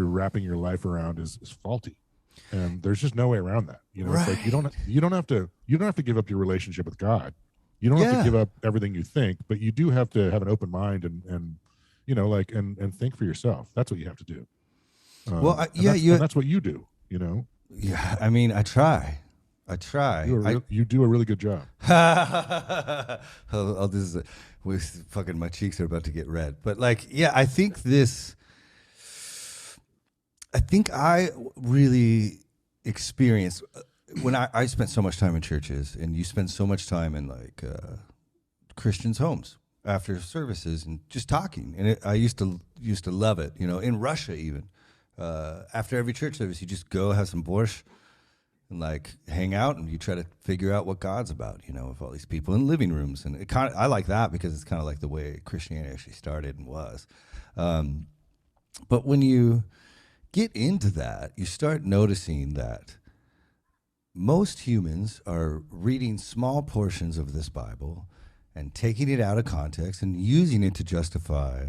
wrapping your life around is faulty, and there's just no way around that. It's like you don't have to give up your relationship with God. You don't have to give up everything you think, but you do have to have an open mind and think for yourself. That's what you have to do. That's what you do. Yeah, I mean, I try. You do a really good job. Fucking my cheeks are about to get red. But like, yeah, I think I really experienced when I spent so much time in churches, and you spend so much time in like Christians' homes after services and just talking. And I used to love it. In Russia even, after every church service, you just go have some borscht and like hang out, and you try to figure out what God's about. With all these people in living rooms, and I like that because it's kind of like the way Christianity actually started and was. But when you get into that, you start noticing that most humans are reading small portions of this Bible and taking it out of context and using it to justify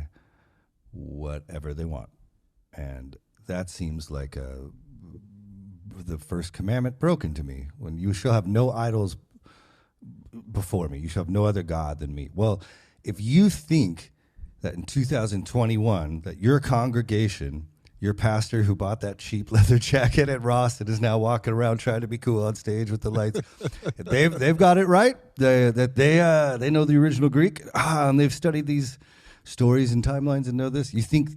whatever they want. And that seems like the first commandment broken to me. When you shall have no idols before me, you shall have no other God than me. Well, if you think that in 2021 that your congregation, your pastor who bought that cheap leather jacket at Ross and is now walking around trying to be cool on stage with the lights, they've got it right. They know the original Greek, and they've studied these stories and timelines and know this. You think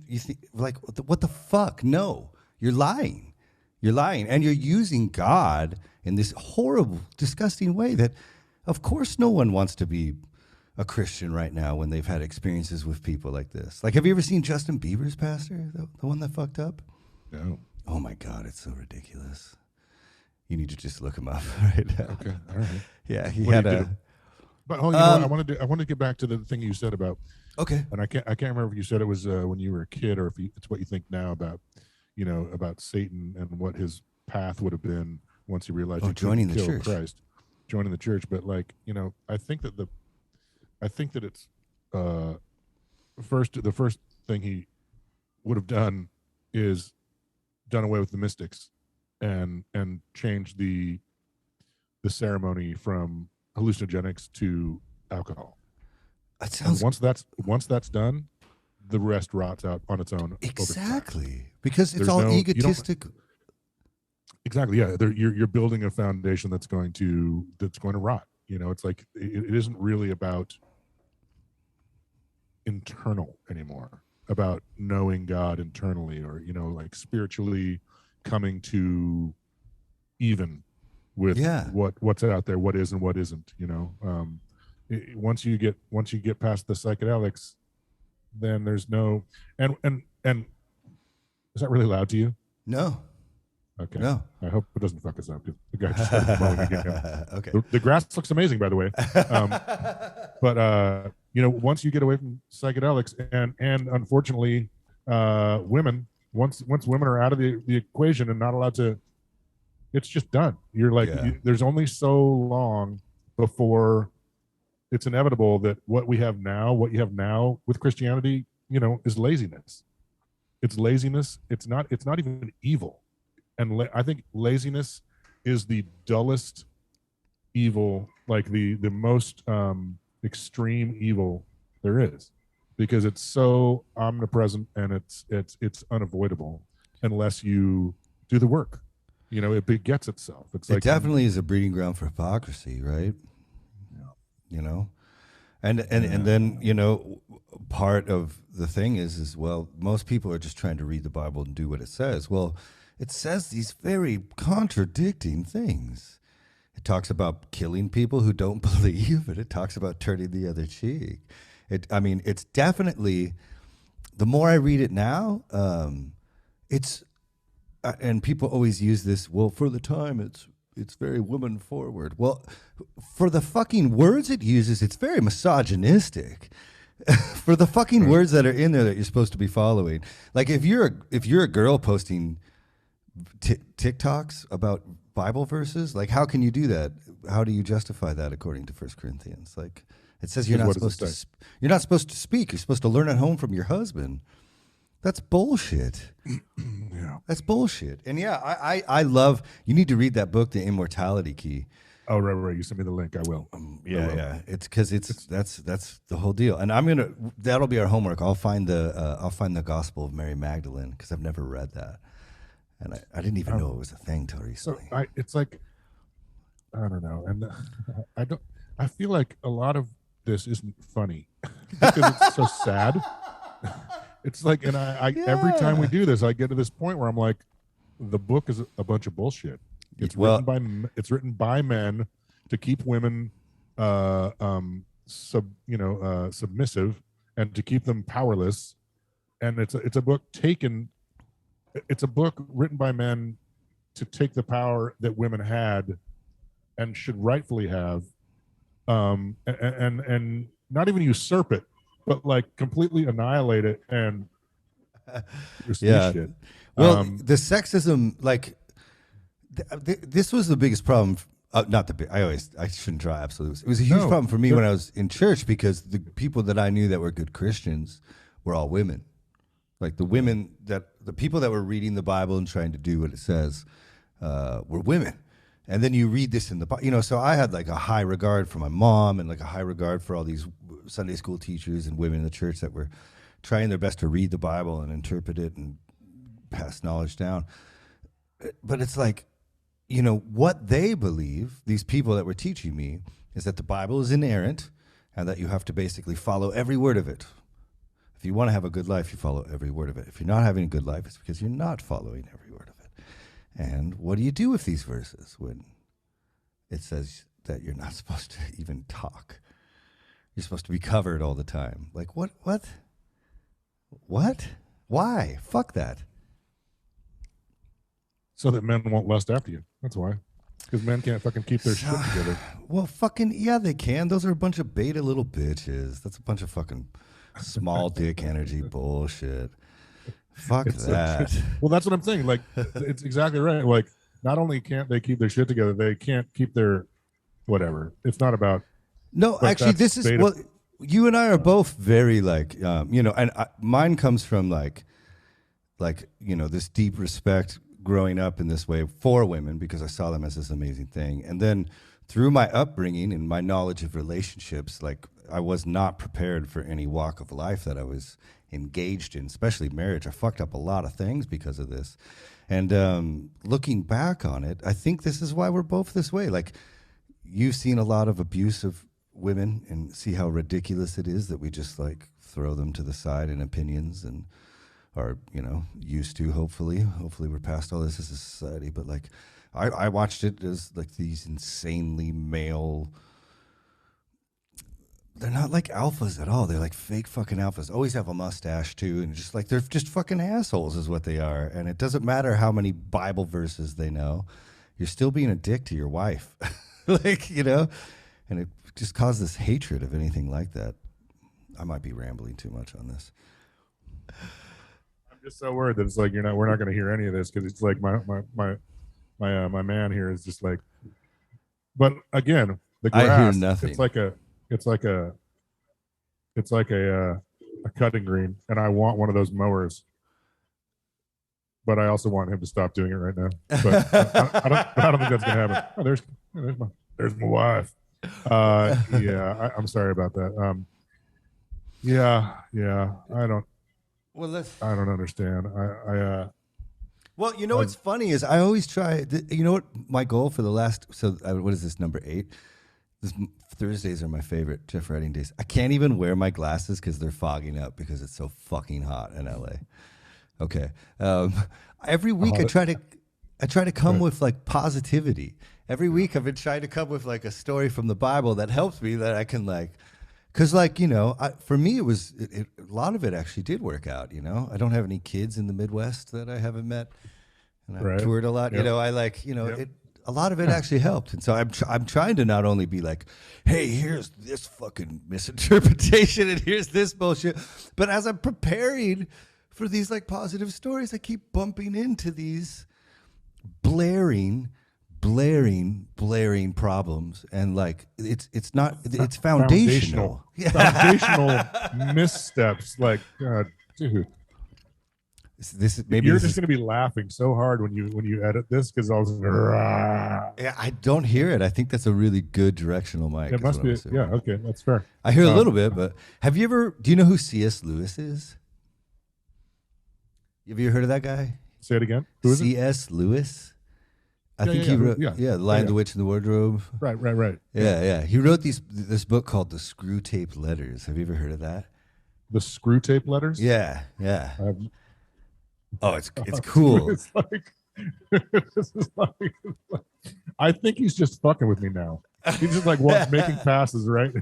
like, what the fuck? No, you're lying. You're lying, and you're using God in this horrible, disgusting way that, of course, no one wants to be a Christian right now when they've had experiences with people like this. Like, have you ever seen Justin Bieber's pastor, the one that fucked up? No. Oh my God, it's so ridiculous. You need to just look him up right now. Okay, all right. Yeah, he What had did he a. do? But I wanted to get back to the thing you said about. Okay. And I can't remember if you said it was when you were a kid, or if it's what you think now about, about Satan and what his path would have been once you realized you joining couldn't the kill church. Christ, joining the church. But like, you know, I think that it's the first thing he would have done is done away with the mystics and changed the ceremony from hallucinogenics to alcohol. That sounds And once that's done, the rest rots out on its own. exactly because it's There's all no- you don't- egotistic. Exactly. Yeah. You're building a foundation that's going to rot. You know, it's like it isn't really about internal anymore, about knowing God internally, or, you know, like spiritually coming to even with what's out there, what is and what isn't, you know. Once you get past the psychedelics, then there's no and is that really loud to you? No. Okay. No. I hope it doesn't fuck us up, because the guy just started mowing again. Okay. The grass looks amazing, by the way. But you know, once you get away from psychedelics, and unfortunately, women, once women are out of the equation and not allowed to, it's just done. You're like, there's only so long before it's inevitable that what you have now with Christianity, you know, is laziness. It's laziness. It's not even evil. And I think laziness is the dullest evil, like the most extreme evil there is, because it's so omnipresent and it's unavoidable unless you do the work. You know, it begets itself. It's like, it definitely is a breeding ground for hypocrisy, right? You know, and then, you know, part of the thing is well, most people are just trying to read the Bible and do what it says. Well, it says these very contradicting things. It talks about killing people who don't believe, and it talks about turning the other cheek. It's definitely, the more I read it now, it's, and people always use this, well, for the time, it's very woman forward. Well, for the fucking words it uses, it's very misogynistic. For the fucking words that are in there that you're supposed to be following. Like if you're a girl posting TikToks about Bible verses, like how can you do that? How do you justify that according to 1 Corinthians? Like it says you're not supposed to you're not supposed to speak. You're supposed to learn at home from your husband. That's bullshit. Yeah. That's bullshit. And yeah, I love, you need to read that book, The Immortality Key. Oh, right. You send me the link. I will. Yeah. It's because that's the whole deal. And that'll be our homework. I'll find the Gospel of Mary Magdalene, because I've never read that. And I didn't even know it was a thing till recently. So it's like, I don't know. And I feel like a lot of this isn't funny because it's so sad. It's like, and every time we do this, I get to this point where I'm like, the book is a bunch of bullshit. It's written by men to keep women submissive and to keep them powerless. And it's a book written by men to take the power that women had and should rightfully have, and not even usurp it, but like completely annihilate it and shit. Well, the sexism, like this was the biggest problem. I shouldn't draw absolutes. It was a huge problem for me when I was in church, because the people that I knew that were good Christians were all women. Like the people that were reading the Bible and trying to do what it says were women. And then you read this in the Bible, you know, so I had like a high regard for my mom and like a high regard for all these Sunday school teachers and women in the church that were trying their best to read the Bible and interpret it and pass knowledge down. But it's like, you know, what they believe, these people that were teaching me, is that the Bible is inerrant and that you have to basically follow every word of it. If you want to have a good life, you follow every word of it. If you're not having a good life, it's because you're not following every word of it. And what do you do with these verses when it says that you're not supposed to even talk? You're supposed to be covered all the time. Like, what? Why? Fuck that. So that men won't lust after you. That's why. Because men can't fucking keep their shit together. Well, fucking, yeah, they can. Those are a bunch of beta little bitches. That's a bunch of fucking small dick energy bullshit. Fuck that. Well, that's what I'm saying. Like, it's exactly right. Like, not only can't they keep their shit together, they can't keep their whatever. It's not about. No, But actually, that's this is beta- well. You and I are both very like, and mine comes from like this deep respect growing up in this way for women because I saw them as this amazing thing, and then through my upbringing and my knowledge of relationships, like I was not prepared for any walk of life that I was engaged in, especially marriage. I fucked up a lot of things because of this, and looking back on it, I think this is why we're both this way. Like, you've seen a lot of abuse of women and see how ridiculous it is that we just like throw them to the side in opinions and are used to. Hopefully we're past all this as a society, but like I watched it as like these insanely male, they're not like alphas at all, they're like fake fucking alphas, always have a mustache too, and just like they're just fucking assholes is what they are. And it doesn't matter how many Bible verses they know, you're still being a dick to your wife. Like, and it just causes this hatred of anything like that. I might be rambling too much on this. I'm just so worried that it's like we're not going to hear any of this because it's like my man here is just like. But again, the grass. I hear nothing. It's like a cutting green, and I want one of those mowers. But I also want him to stop doing it right now. But I don't think that's gonna happen. Oh, there's my wife. I'm sorry about that. Yeah. I don't understand. Well, what's funny is I always try. What my goal for the last. So what is this, number 8? Thursdays are my favorite Geoff writing days. I can't even wear my glasses because they're fogging up because it's so fucking hot in LA. Okay. Every week I try to come with like positivity. Every week I've been trying to come with like a story from the Bible that helps me, that I can like, because like, for me it was a lot of it actually did work out. I don't have any kids in the Midwest that I haven't met, and I've toured a lot. Yep. I like it. A lot of it actually helped, and so I'm trying to not only be like, hey, here's this fucking misinterpretation and here's this bullshit, but as I'm preparing for these like positive stories, I keep bumping into these blaring problems, and like it's foundational. Foundational missteps. Like, God, dude. You're just going to be laughing so hard when you edit this because I was. Yeah, I don't hear it. I think that's a really good directional mic. It must be. Yeah, okay, that's fair. I hear a little bit, but do you know who C.S. Lewis is? Have you heard of that guy? Say it again. Who is it? C.S. Lewis. I think he wrote The Lion, the Witch, and the Wardrobe. Right. Yeah. He wrote this book called The Screw Tape Letters. Have you ever heard of that? The Screw Tape Letters? Yeah. Oh, it's cool. It's like, this is like, I think he's just fucking with me now. He's just like making passes, right?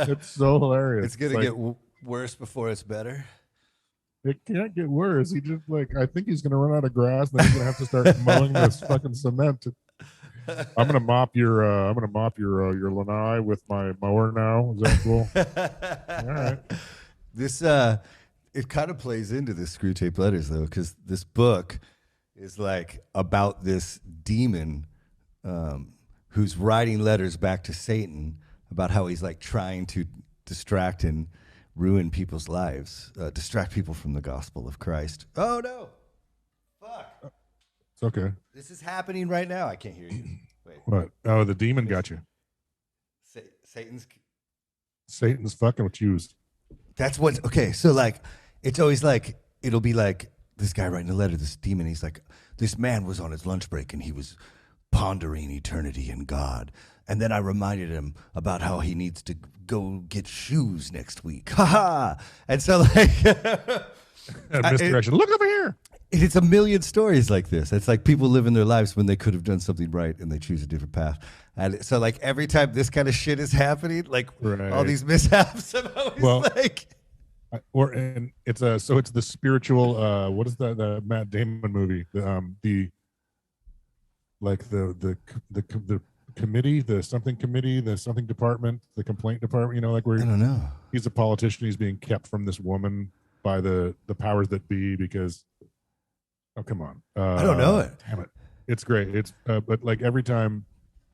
It's so hilarious. It's gonna get worse before it's better. It can't get worse. He just I think he's gonna run out of grass, and then he's gonna have to start mowing this fucking cement. I'm gonna mop your lanai with my mower now. Is that cool? All right. This it kind of plays into the Screw Tape Letters though, because this book is like about this demon who's writing letters back to Satan about how he's like trying to distract and ruin people's lives, distract people from the gospel of Christ. Oh no! Fuck! It's okay. This is happening right now. I can't hear you. Wait. What? Oh, the demon got you. Satan's fucking with you. That's what. Okay, so like, it's always like it'll be like this guy writing a letter, this demon. He's like, this man was on his lunch break and he was pondering eternity and God. And then I reminded him about how he needs to go get shoes next week. Ha ha! And so like, misdirection. Look over here. It's a million stories like this. It's like people living their lives when they could have done something right and they choose a different path. And so like every time this kind of shit is happening, like all these mishaps, I'm always like. It's the spiritual. What is the Matt Damon movie? The committee, the something committee, the something department, the complaint department. Like where I don't know. He's a politician. He's being kept from this woman by the powers that be because Oh, come on. I don't know it. Damn it. It's great. It's but like every time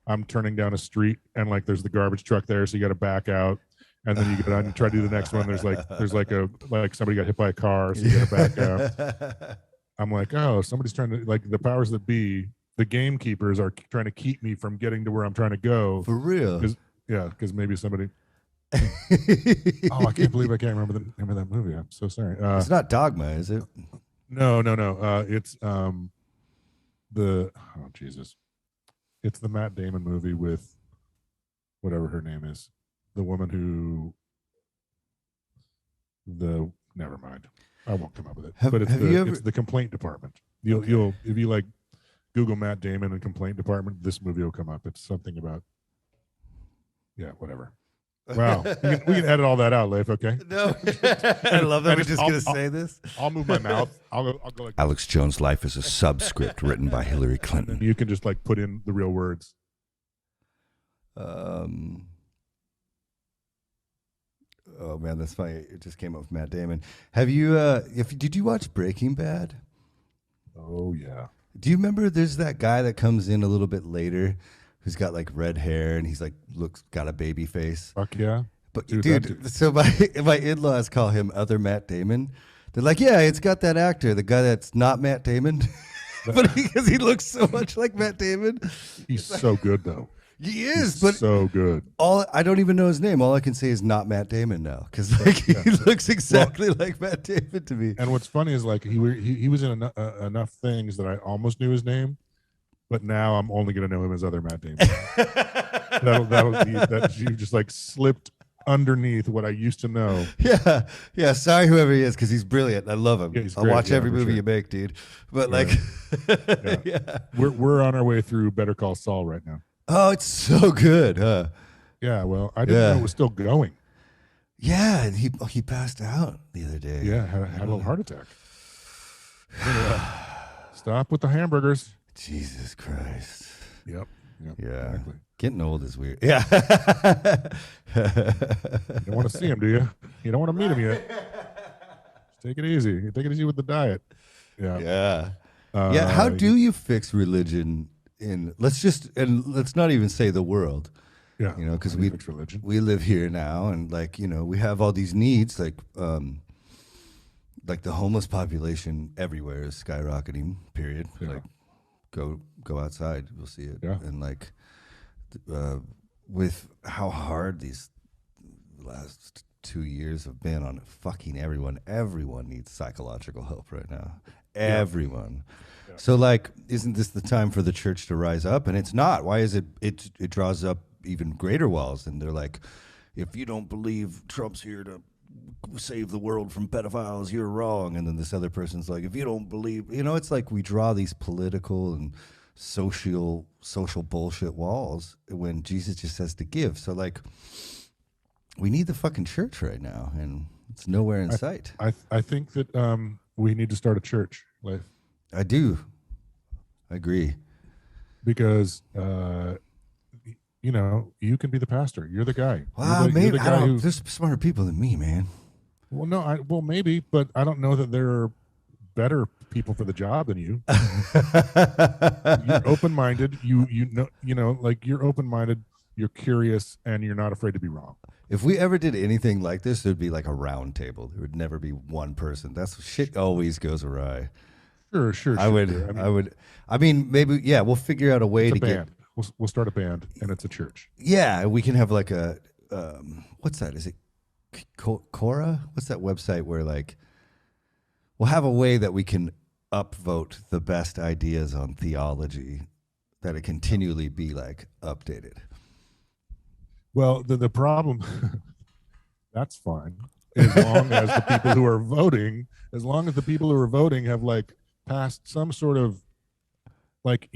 I'm turning down a street and like there's the garbage truck there, so you got to back out, and then you go down and try to do the next one. There's like somebody got hit by a car, so you got to back out. I'm like, oh, somebody's trying to, like, the powers that be, the gamekeepers are trying to keep me from getting to where I'm trying to go. For real? Because maybe somebody. Oh, I can't believe I can't remember the name of that movie. I'm so sorry. It's not Dogma, is it? No. It's Jesus. It's the Matt Damon movie with whatever her name is, the woman who. Never mind. I won't come up with it. But it's the complaint department. You'll if you like Google Matt Damon and complaint department, this movie will come up. It's something about whatever. Wow. we can edit all that out, Leif, okay? No. I love that we're just going to say this. I'll move my mouth. I'll go like Alex Jones' life is a subscript written by Hillary Clinton. And you can just like put in the real words. Oh man, that's funny. It just came up with Matt Damon. Have you did you watch Breaking Bad? Oh yeah. Do you remember there's that guy that comes in a little bit later who's got like red hair and he's like got a baby face? Fuck yeah. But dude, so my in-laws call him other Matt Damon. They're like, yeah, it's got that actor, the guy that's not Matt Damon. But because he looks so much like Matt Damon. He's so good though. He is, He's but so good. I don't even know his name. All I can say is not Matt Damon now, because like he looks exactly like Matt Damon to me. And what's funny is like he was in enough things that I almost knew his name, but now I'm only going to know him as other Matt Damon. that'll be that you just like slipped underneath what I used to know. Yeah. Sorry, whoever he is, because he's brilliant. I love him. Yeah, he's I'll great. watch Yeah, every for movie sure. you make, dude. But Yeah. We're on our way through Better Call Saul right now. Oh, it's so good, huh? Yeah, well, I didn't know it was still going. Yeah, and he passed out the other day. Yeah, had a little heart attack. Stop with the hamburgers. Jesus Christ. Yep. Yeah. Exactly. Getting old is weird. Yeah. You don't want to see him, do you? You don't want to meet him yet. Just take it easy. Take it easy with the diet. Yeah. Yeah. How do you fix religion let's not even say the world. Yeah. You know, because religion. we live here now, and like, you know, we have all these needs, like the homeless population everywhere is skyrocketing, period. Yeah. Like go outside, you'll see it. Yeah. And like with how hard these last 2 years have been on fucking everyone needs psychological help right now. Everyone. Yeah. So like, isn't this the time for the church to rise up? And it's not. Why is it draws up even greater walls? And they're like, if you don't believe Trump's here to save the world from pedophiles, you're wrong. And then this other person's like, if you don't believe, you know, it's like we draw these political and social bullshit walls when Jesus just has to give. So like, we need the fucking church right now, and it's nowhere in sight. I think that we need to start a church, Leif. I do. I agree. Because you know, you can be the pastor. You're the guy. Wow, maybe there's smarter people than me, man. Well, no, maybe, but I don't know that there are better people for the job than you. You're open-minded. You know, like you're open-minded. You're curious, and you're not afraid to be wrong. If we ever did anything like this, there'd be like a round table. There would never be one person. That's shit always goes awry. Sure. I mean, maybe, yeah, we'll figure out a way to get. We'll start a band, and it's a church. Yeah, we can have like a, what's that? Is it Quora? What's that website where like, we'll have a way that we can upvote the best ideas on theology, that it continually be like updated. Well, the problem, that's fine, as long as the people who are voting, have like passed some sort of like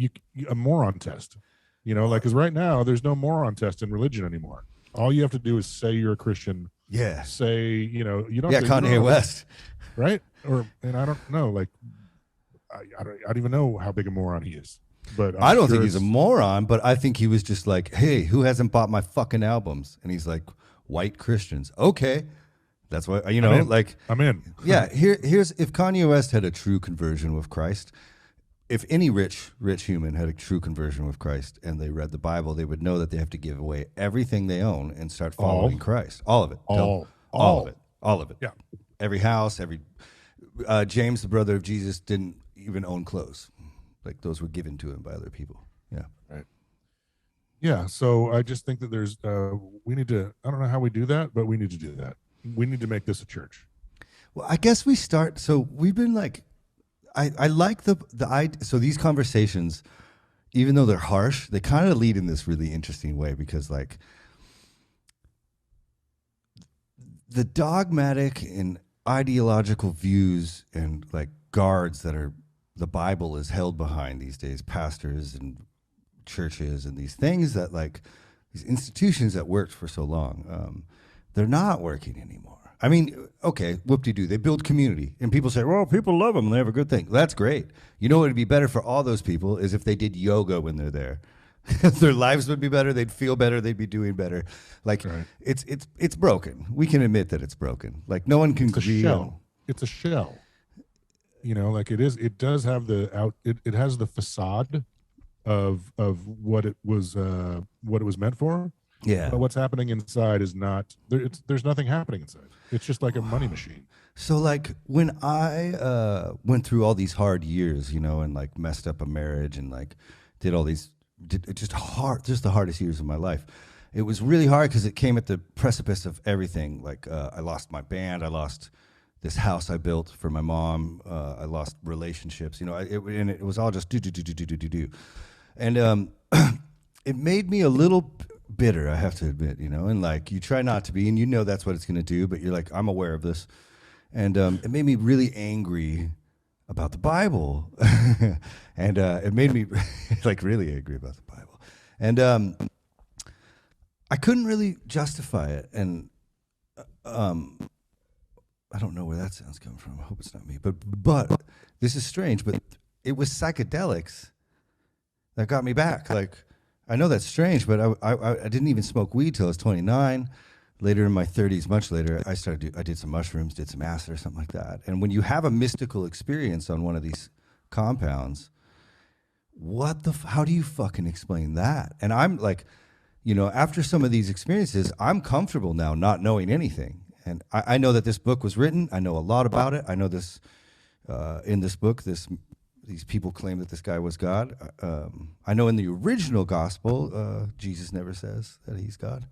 a moron test, you know, like, because right now there's no moron test in religion anymore. All you have to do is say you're a Christian. Yeah. Say, you know, you don't. Yeah, Kanye West. Right? And I don't know, like, I don't even know how big a moron he is. But I don't think he's a moron, but I think he was just like, hey, who hasn't bought my fucking albums? And he's like, white Christians. Okay. That's why, I'm in. like, I'm in. yeah, here's if Kanye West had a true conversion with Christ, if any rich human had a true conversion with Christ and they read the Bible, they would know that they have to give away everything they own and start following Christ. All of it. All of it. All of it. Yeah. Every house, James, the brother of Jesus, didn't even own clothes. Like those were given to him by other people. Yeah. Right. Yeah. So I just think that there's, we need to, I don't know how we do that, but we need to do that. We need to make this a church. Well, I guess we start. So we've been like, I like the idea. So these conversations, even though they're harsh, they kind of lead in this really interesting way because like the dogmatic and ideological views and like guards that are the Bible is held behind these days, pastors and churches and these things that like these institutions that worked for so long, they're not working anymore. I mean, okay, whoop-de-doo. They build community. And people say, well, people love them and they have a good thing. That's great. You know what would be better for all those people is if they did yoga when they're there. Their lives would be better. They'd feel better. They'd be doing better. Like, right. It's broken. We can admit that it's broken. Like, no one can agree. It's a shell. You know, like it is. It does have it has the facade of what it was meant for. Yeah. But what's happening inside is not there. There's nothing happening inside. It's just like a money machine. So like when I went through all these hard years, and like messed up a marriage and like did all these, just the hardest years of my life. It was really hard because it came at the precipice of everything. Like I lost my band, I lost this house I built for my mom, I lost relationships. And it was all just do, and it made me a little bitter, I have to admit, and like you try not to be, and that's what it's going to do, but you're like, I'm aware of this. And it made me really angry about the Bible. And it made me like really angry about the Bible. And I couldn't really justify it. And I don't know where that sound's coming from. I hope it's not me. But this is strange, but it was psychedelics that got me back. Like, I know that's strange, but I didn't even smoke weed till I was 29. Later in my 30s, much later, I did some mushrooms, did some acid or something like that. And when you have a mystical experience on one of these compounds, how do you fucking explain that? And I'm like, after some of these experiences, I'm comfortable now not knowing anything. And I know that this book was written. I know a lot about it. I know this, in this book, these people claim that this guy was God. I know in the original gospel, Jesus never says that he's God.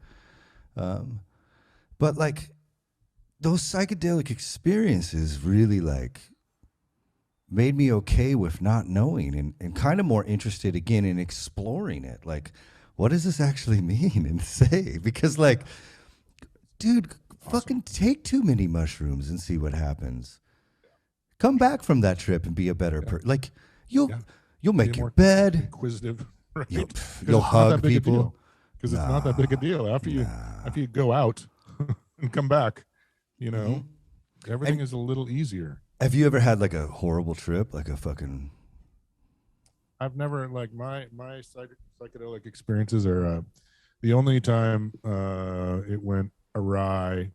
But like those psychedelic experiences really like made me okay with not knowing and kind of more interested again in exploring it. Like, what does this actually mean and say? Because like, dude, fucking take too many mushrooms and see what happens. Come back from that trip and be a better person. Like you'll make your bed. Inquisitive. Right? You'll hug people. Because it's not that big a deal. After you go out and come back, everything is a little easier. Have you ever had like a horrible trip, like a fucking? I've never like my psychedelic experiences are the only time it went awry.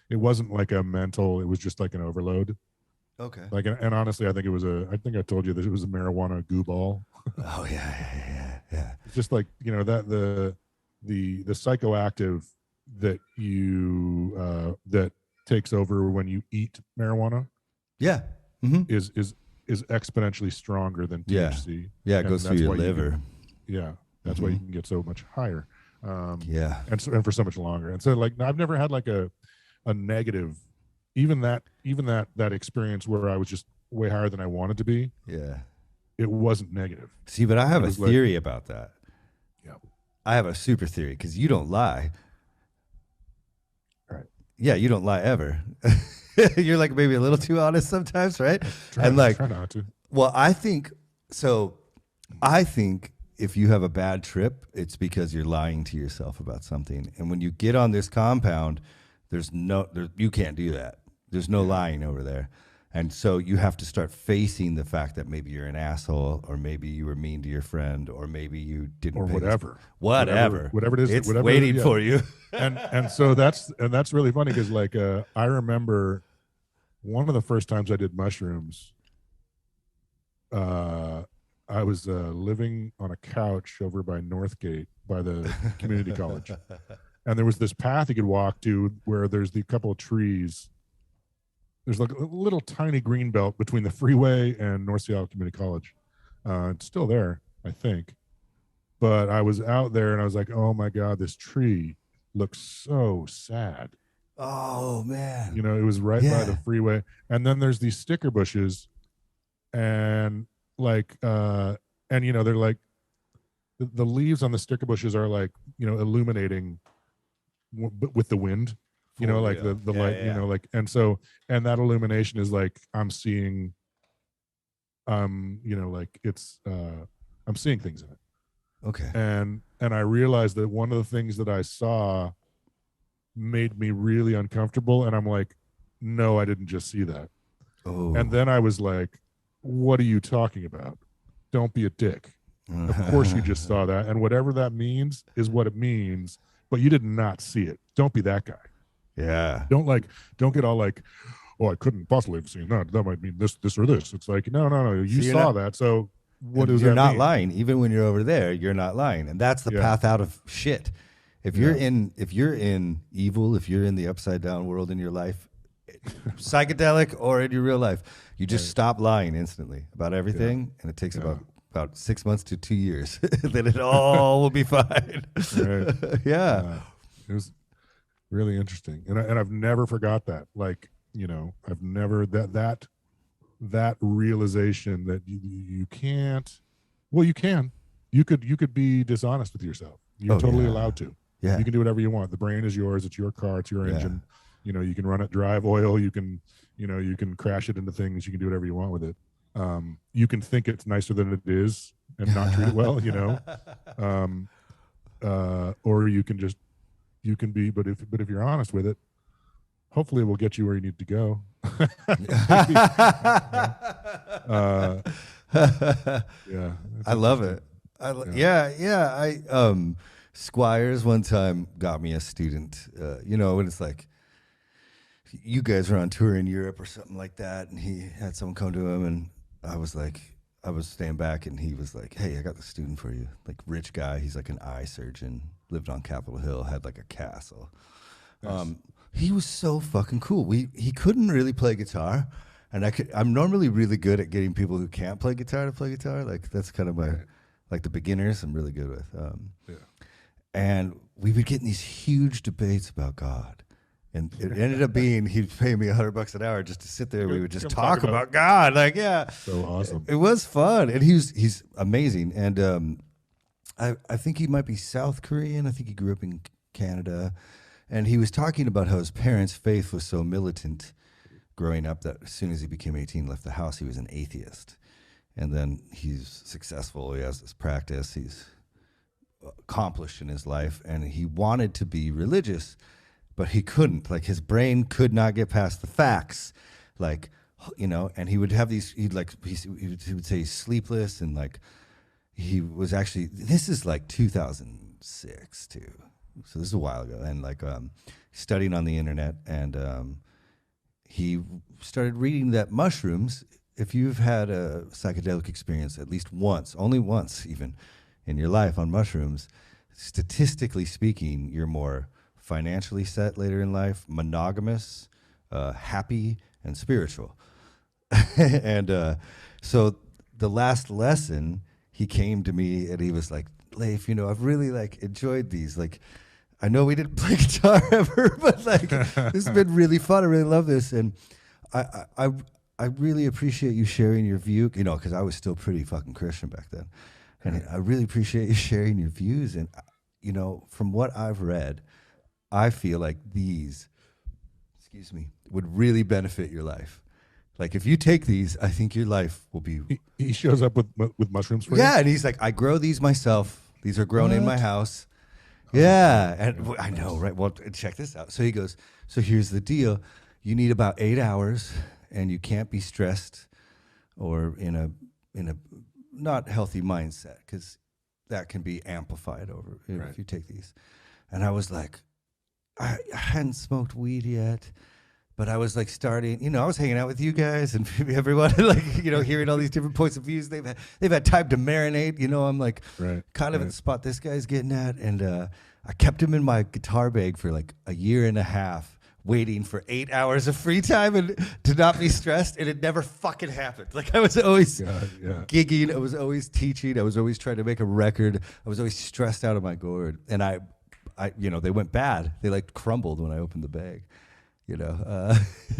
It wasn't like a mental. It was just like an overload. Okay. Like, and honestly, I think I think I told you that it was a marijuana goo ball. Oh yeah. It's just like, that the psychoactive that that takes over when you eat marijuana. Yeah. Mm-hmm. Is exponentially stronger than THC. Yeah, it goes through your liver. That's why you can get so much higher. And for so much longer. And so like I've never had like a negative, even that experience where I was just way higher than I wanted to be. Yeah. It wasn't negative. See, but I have a theory about that. Yeah. I have a super theory because you don't lie. Right. Yeah, you don't lie ever. You're like maybe a little too honest sometimes, right? Try not to. Well, I think if you have a bad trip, it's because you're lying to yourself about something. And when you get on this compound, you can't do that. There's no lying over there. And so you have to start facing the fact that maybe you're an asshole, or maybe you were mean to your friend, or maybe you didn't or pay whatever. Whatever it is, it's whatever, waiting for you. and so that's really funny, because like I remember one of the first times I did mushrooms. I was living on a couch over by Northgate by the community college, and there was this path you could walk to where there's the couple of trees. There's like a little tiny green belt between the freeway and North Seattle Community College. It's still there, I think. But I was out there and I was like, oh my God, this tree looks so sad. Oh man. You know, it was right by the freeway. And then there's these sticker bushes, and like and you know, they're like the leaves on the sticker bushes are like, you know, illuminating with the wind. You know, like the light, you know, like, and so, and that illumination is like, I'm seeing, you know, like it's, I'm seeing things in it. Okay. And I realized that one of the things that I saw made me really uncomfortable. And I'm like, no, I didn't just see that. Oh. And then I was like, what are you talking about? Don't be a dick. Of course you just saw that. And whatever that means is what it means, but you did not see it. Don't be that guy. Yeah. Don't get all like, oh, I couldn't possibly have seen that. That might mean this or this. It's like, no. You saw that. So what does that mean? You're not lying. Even when you're over there, you're not lying. And that's the path out of shit. If you're in evil, if you're in the upside down world in your life, psychedelic or in your real life, you just stop lying instantly about everything. And it takes about 6 months to 2 years. Then it all will be fine. Right. It was really interesting, and I've never forgot that. Like, you know, I've never that realization that you can't. Well, you can. You could be dishonest with yourself. You're totally allowed to. Yeah. You can do whatever you want. The brain is yours. It's your car. It's your engine. You know, you can run it drive oil. You can crash it into things. You can do whatever you want with it. You can think it's nicer than it is and not treat it well. You know, or you can just. You can be, but if you're honest with it, hopefully it will get you where you need to go. I love it. Squires one time got me a student. You know, when it's like you guys were on tour in Europe or something like that, and he had someone come to him, and I was staying back, and he was like, "Hey, I got the student for you." Like, rich guy, he's like an eye surgeon, lived on Capitol Hill, had like a castle. Nice. He was so fucking cool. He couldn't really play guitar, and I'm normally really good at getting people who can't play guitar to play guitar. Like, that's kind of my like the beginners I'm really good with. And we would get in these huge debates about God. And it ended up being he'd pay me $100 an hour just to sit there. We would just talk about God. Like, so awesome. It was fun, and he's amazing. And I think he might be South Korean. I think he grew up in Canada, and he was talking about how his parents' faith was so militant growing up that as soon as he became 18, left the house, he was an atheist. And then he's successful. He has this practice. He's accomplished in his life, and he wanted to be religious. But he couldn't. Like, his brain could not get past the facts. Like, you know, and he would have these, he would say he's sleepless, and like, he was actually, this is like 2006 too. So this is a while ago. And like, studying on the internet, and he started reading that mushrooms, if you've had a psychedelic experience at least once, only once even in your life on mushrooms, statistically speaking, you're more financially set later in life, monogamous, happy, and spiritual. And so the last lesson, he came to me and he was like, "Leif, you know, I've really like enjoyed these. Like, I know we didn't play guitar ever, but like this has been really fun. I really love this, and I really appreciate you sharing your view. You know, because I was still pretty fucking Christian back then, and I really appreciate you sharing your views. And you know, from what I've read, I feel like these, would really benefit your life. Like, if you take these, I think your life will be." He shows up with mushrooms for you? Yeah, and he's like, "I grow these myself. These are grown in my house." Yeah, and I know, right? Well, check this out. So he goes, "So here's the deal. You need about 8 hours and you can't be stressed or in a not healthy mindset, because that can be amplified over if you take these. And I was like, I hadn't smoked weed yet, but I was like starting, I was hanging out with you guys and everyone, like, hearing all these different points of views. They've had time to marinate. I'm like kind of at the spot this guy's getting at. And I kept him in my guitar bag for like a year and a half, waiting for 8 hours of free time and to not be stressed. And it never fucking happened. Like, I was always gigging. I was always teaching. I was always trying to make a record. I was always stressed out of my gourd. And I they went bad. They like crumbled when I opened the bag.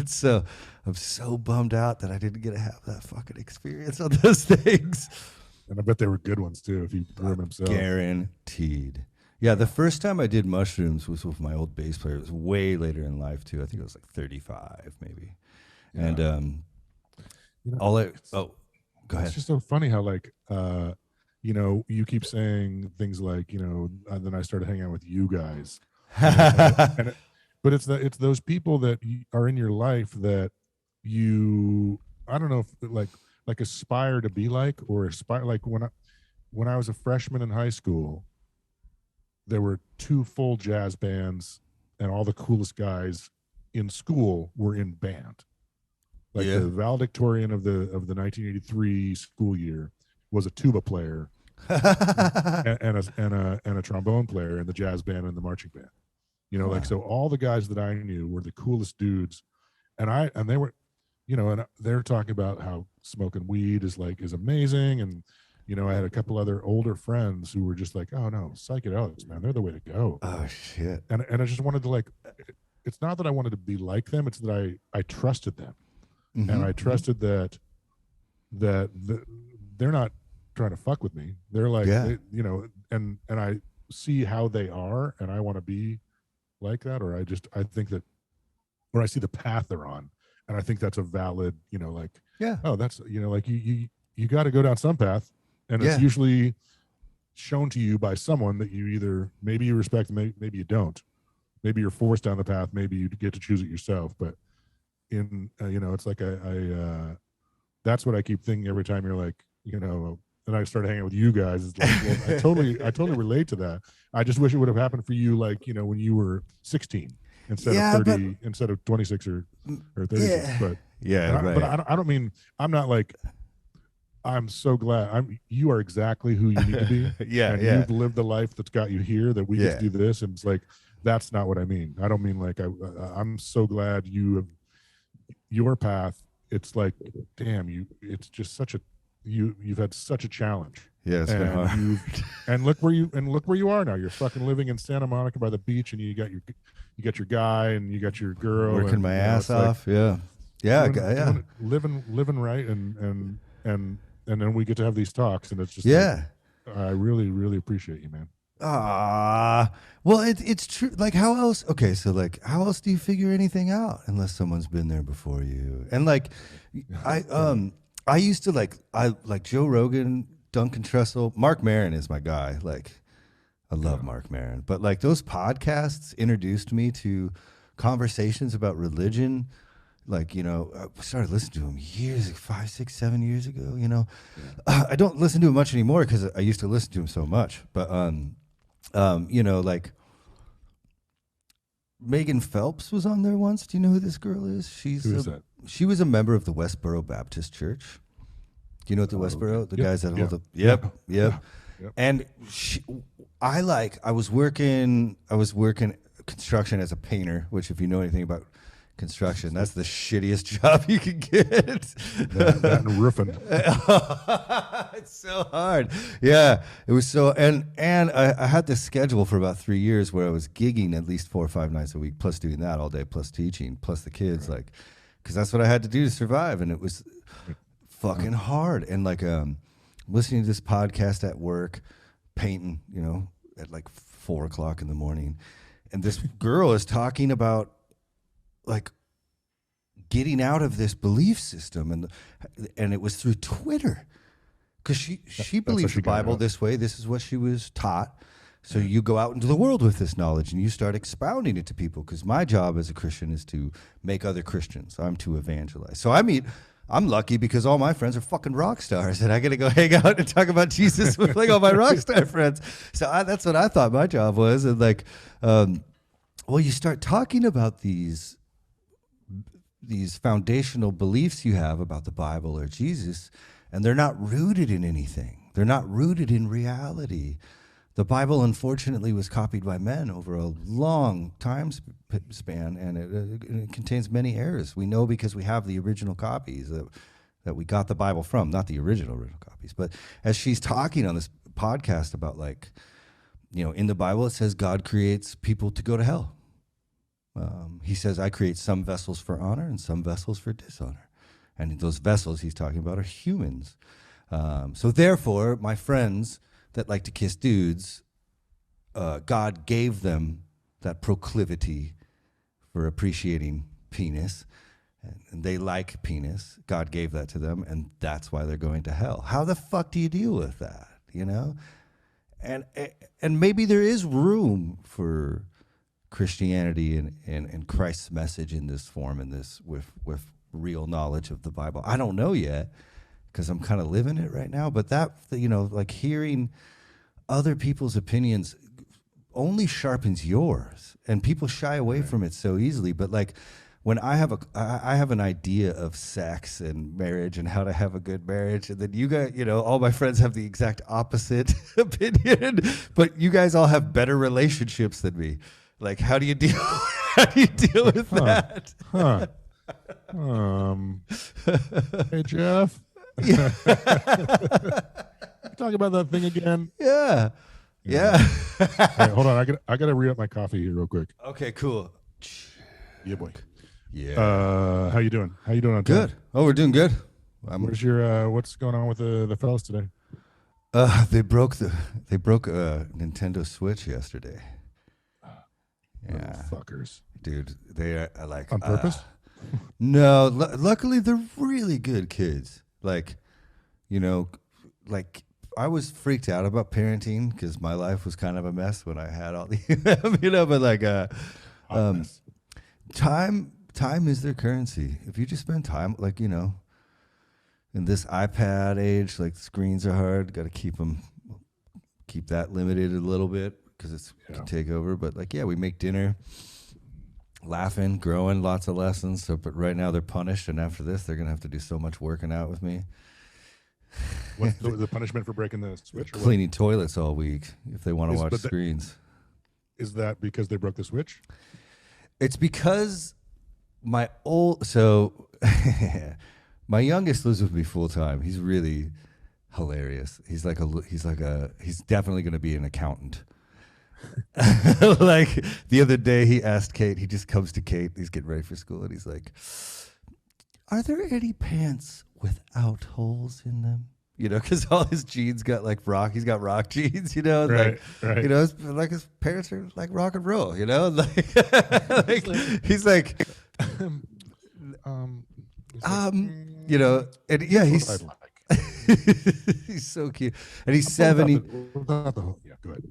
So I'm so bummed out that I didn't get to have that fucking experience on those things. And I bet they were good ones too if you grew them himself. Guaranteed. Yeah, the first time I did mushrooms was with my old bass player. It was way later in life too. I think it was like 35 maybe. Yeah. And go ahead. It's just so funny how like you keep saying things like, and then I started hanging out with you guys. But it's those people that are in your life that you, I don't know if like aspire to be like, or aspire, like when I was a freshman in high school, there were 2 full jazz bands and all the coolest guys in school were in band. Like the valedictorian of the 1983 school year was a tuba player and a trombone player in the jazz band and the marching band. Like, so all the guys that I knew were the coolest dudes, and they were, and they're talking about how smoking weed is amazing. And, I had a couple other older friends who were just like, oh no, psychedelics, man, they're the way to go. Oh shit. And I just wanted to it's not that I wanted to be like them. It's that I trusted them. Mm-hmm. And I trusted that they're not trying to fuck with me. They're like, and I see how they are, and I want to be like that, or I think that, or I see the path they're on, and I think that's a valid, that's, like you got to go down some path, and it's usually shown to you by someone that you either, maybe you respect, maybe you don't, maybe you're forced down the path, maybe you get to choose it yourself. But in it's like that's what I keep thinking every time you're like, and I started hanging out with you guys. It's like, well, I totally relate to that. I just wish it would have happened for you, like, when you were 16 instead of 30, instead of 26 or 36. But but I don't mean, I'm not like, I'm so glad you are exactly who you need to be. You've lived the life that's got you here, that we get to do this. And it's like, that's not what I mean. I don't mean like, I'm so glad you have your path. It's like, damn, it's just such a, you've had such a challenge. Yeah, it's been hard. And look where you are now. You're fucking living in Santa Monica by the beach, and you got your guy, and you got your girl. Working my ass off. Living right, and then we get to have these talks, and it's just I really, really appreciate you, man. Well, it's true. Like, how else? Okay, so like, how else do you figure anything out unless someone's been there before you? And like, I used to like Joe Rogan, Duncan Trussell, Mark Maron is my guy. Like, I love Mark Maron, but like those podcasts introduced me to conversations about religion. Like, I started listening to him years, 5, 6, 7 years ago. I don't listen to him much anymore because I used to listen to him so much. But like Megan Phelps was on there once. Do you know who this girl is? Who is that? She was a member of the Westboro Baptist Church. Do you know what the Westboro? The guys that hold up. Yep. And I was working construction as a painter, which, if you know anything about construction, that's the shittiest job you can get. that and roofing. It's so hard. Yeah, it was so. And I had this schedule for about 3 years where I was gigging at least 4 or 5 nights a week, plus doing that all day, plus teaching, plus the kids, like, because that's what I had to do to survive, and it was fucking hard. And like listening to this podcast at work, painting, at like 4 o'clock in the morning, and this girl is talking about like getting out of this belief system, and it was through Twitter, because she believes the Bible this way. This is what she was taught. So you go out into the world with this knowledge and you start expounding it to people, because my job as a Christian is to make other Christians. I'm to evangelize. So I'm lucky because all my friends are fucking rock stars, and I get to go hang out and talk about Jesus with like all my rock star friends. So that's what I thought my job was. And like, well, you start talking about these foundational beliefs you have about the Bible or Jesus, and they're not rooted in anything. They're not rooted in reality. The Bible, unfortunately, was copied by men over a long time span, and it contains many errors. We know because we have the original copies that we got the Bible from, not the original copies. But as she's talking on this podcast about, like, you know, in the Bible it says God creates people to go to hell. He says, I create some vessels for honor and some vessels for dishonor. And those vessels he's talking about are humans. So therefore, my friends that like to kiss dudes, God gave them that proclivity for appreciating penis, and they like penis. God gave that to them, and that's why they're going to hell. How the fuck do you deal with that, you know? And maybe there is room for Christianity and Christ's message in this form, in this with real knowledge of the Bible. I don't know yet, because I'm kind of living it right now. But that, you know, like hearing other people's opinions only sharpens yours, and people shy away from it so easily. But like when I have an idea of sex and marriage and how to have a good marriage, and then you guys, you know, all my friends have the exact opposite opinion, but you guys all have better relationships than me. Like, how do you deal with that? Hey, Geoff. Yeah. Talk about that thing again. Yeah. Hey, hold on. I gotta re-up my coffee here real quick. Okay, cool. Yeah, boy. Yeah. How you doing? How you doing on Good. time? Oh, we're doing good. Where's your what's going on with the fellas today? They broke a Nintendo Switch yesterday. Yeah. Fuckers. Dude, they are like On purpose? No, luckily they're really good kids. Like, you know, like I was freaked out about parenting because my life was kind of a mess when I had all the, you know, but like, time is their currency. If you just spend time, like, you know, in this iPad age, like screens are hard. Got to keep that limited a little bit because it can take over. But like, yeah, we make dinner, laughing, growing, lots of lessons. So, but right now they're punished, and after this, they're gonna have to do so much working out with me. What's the punishment for breaking the Switch? Cleaning toilets all week if they want to watch screens. Is that because they broke the Switch? It's because my youngest lives with me full time. He's really hilarious. He's definitely going to be an accountant. Like the other day he asked Kate, he just comes to Kate, he's getting ready for school, and he's like, are there any pants without holes in them? You know, because all his jeans got like he's got rock jeans, you know, right. You know, it's like his parents are like rock and roll, you know, like he's like, you know, and yeah, he's he's so cute, and he's 7. Yeah, go ahead.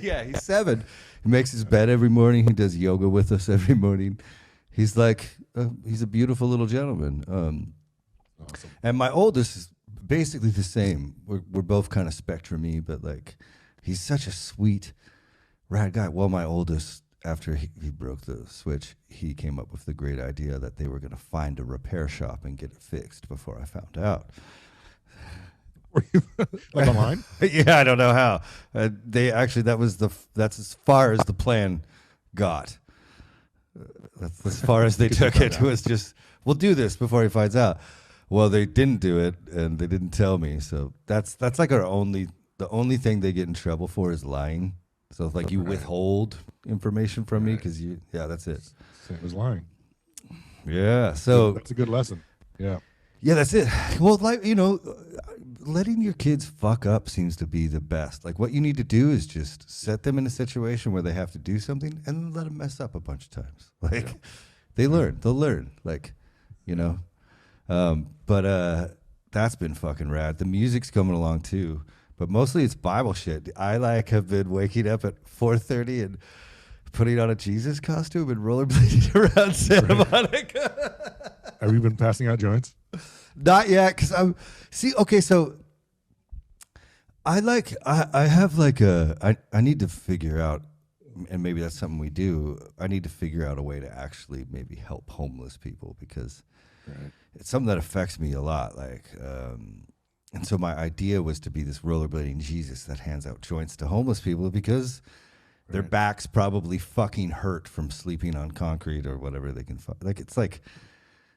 Yeah, he's 7. He makes his bed every morning. He does yoga with us every morning. He's like, he's a beautiful little gentleman. Awesome. And my oldest is basically the same. We're both kind of spectrum-y, but like, he's such a sweet, rad guy. Well, my oldest, after he broke the Switch, he came up with the great idea that they were going to find a repair shop and get it fixed before I found out. Were you like online? Yeah, I don't know how. They actually, that's as far as the plan got. That's as far as they took it. It was just, we'll do this before he finds out. Well, they didn't do it, and they didn't tell me. So that's like the only thing they get in trouble for is lying. So if like you withhold information from me because that's it. Same as lying. Yeah. So that's a good lesson. Yeah. Yeah, that's it. Well, like, you know, letting your kids fuck up seems to be the best. Like, what you need to do is just set them in a situation where they have to do something and let them mess up a bunch of times. Like, they'll learn. Like, you know. But that's been fucking rad. The music's coming along too. but mostly it's Bible shit. I like have been waking up at 4:30 and putting on a Jesus costume and rollerblading around Santa Monica. Have you been passing out joints? Not yet, because okay, so I have like I need to figure out, and maybe that's something we do. I need to figure out a way to actually maybe help homeless people, because it's something that affects me a lot. Like, and so my idea was to be this rollerblading Jesus that hands out joints to homeless people, because their backs probably fucking hurt from sleeping on concrete or whatever they can. Like, it's like,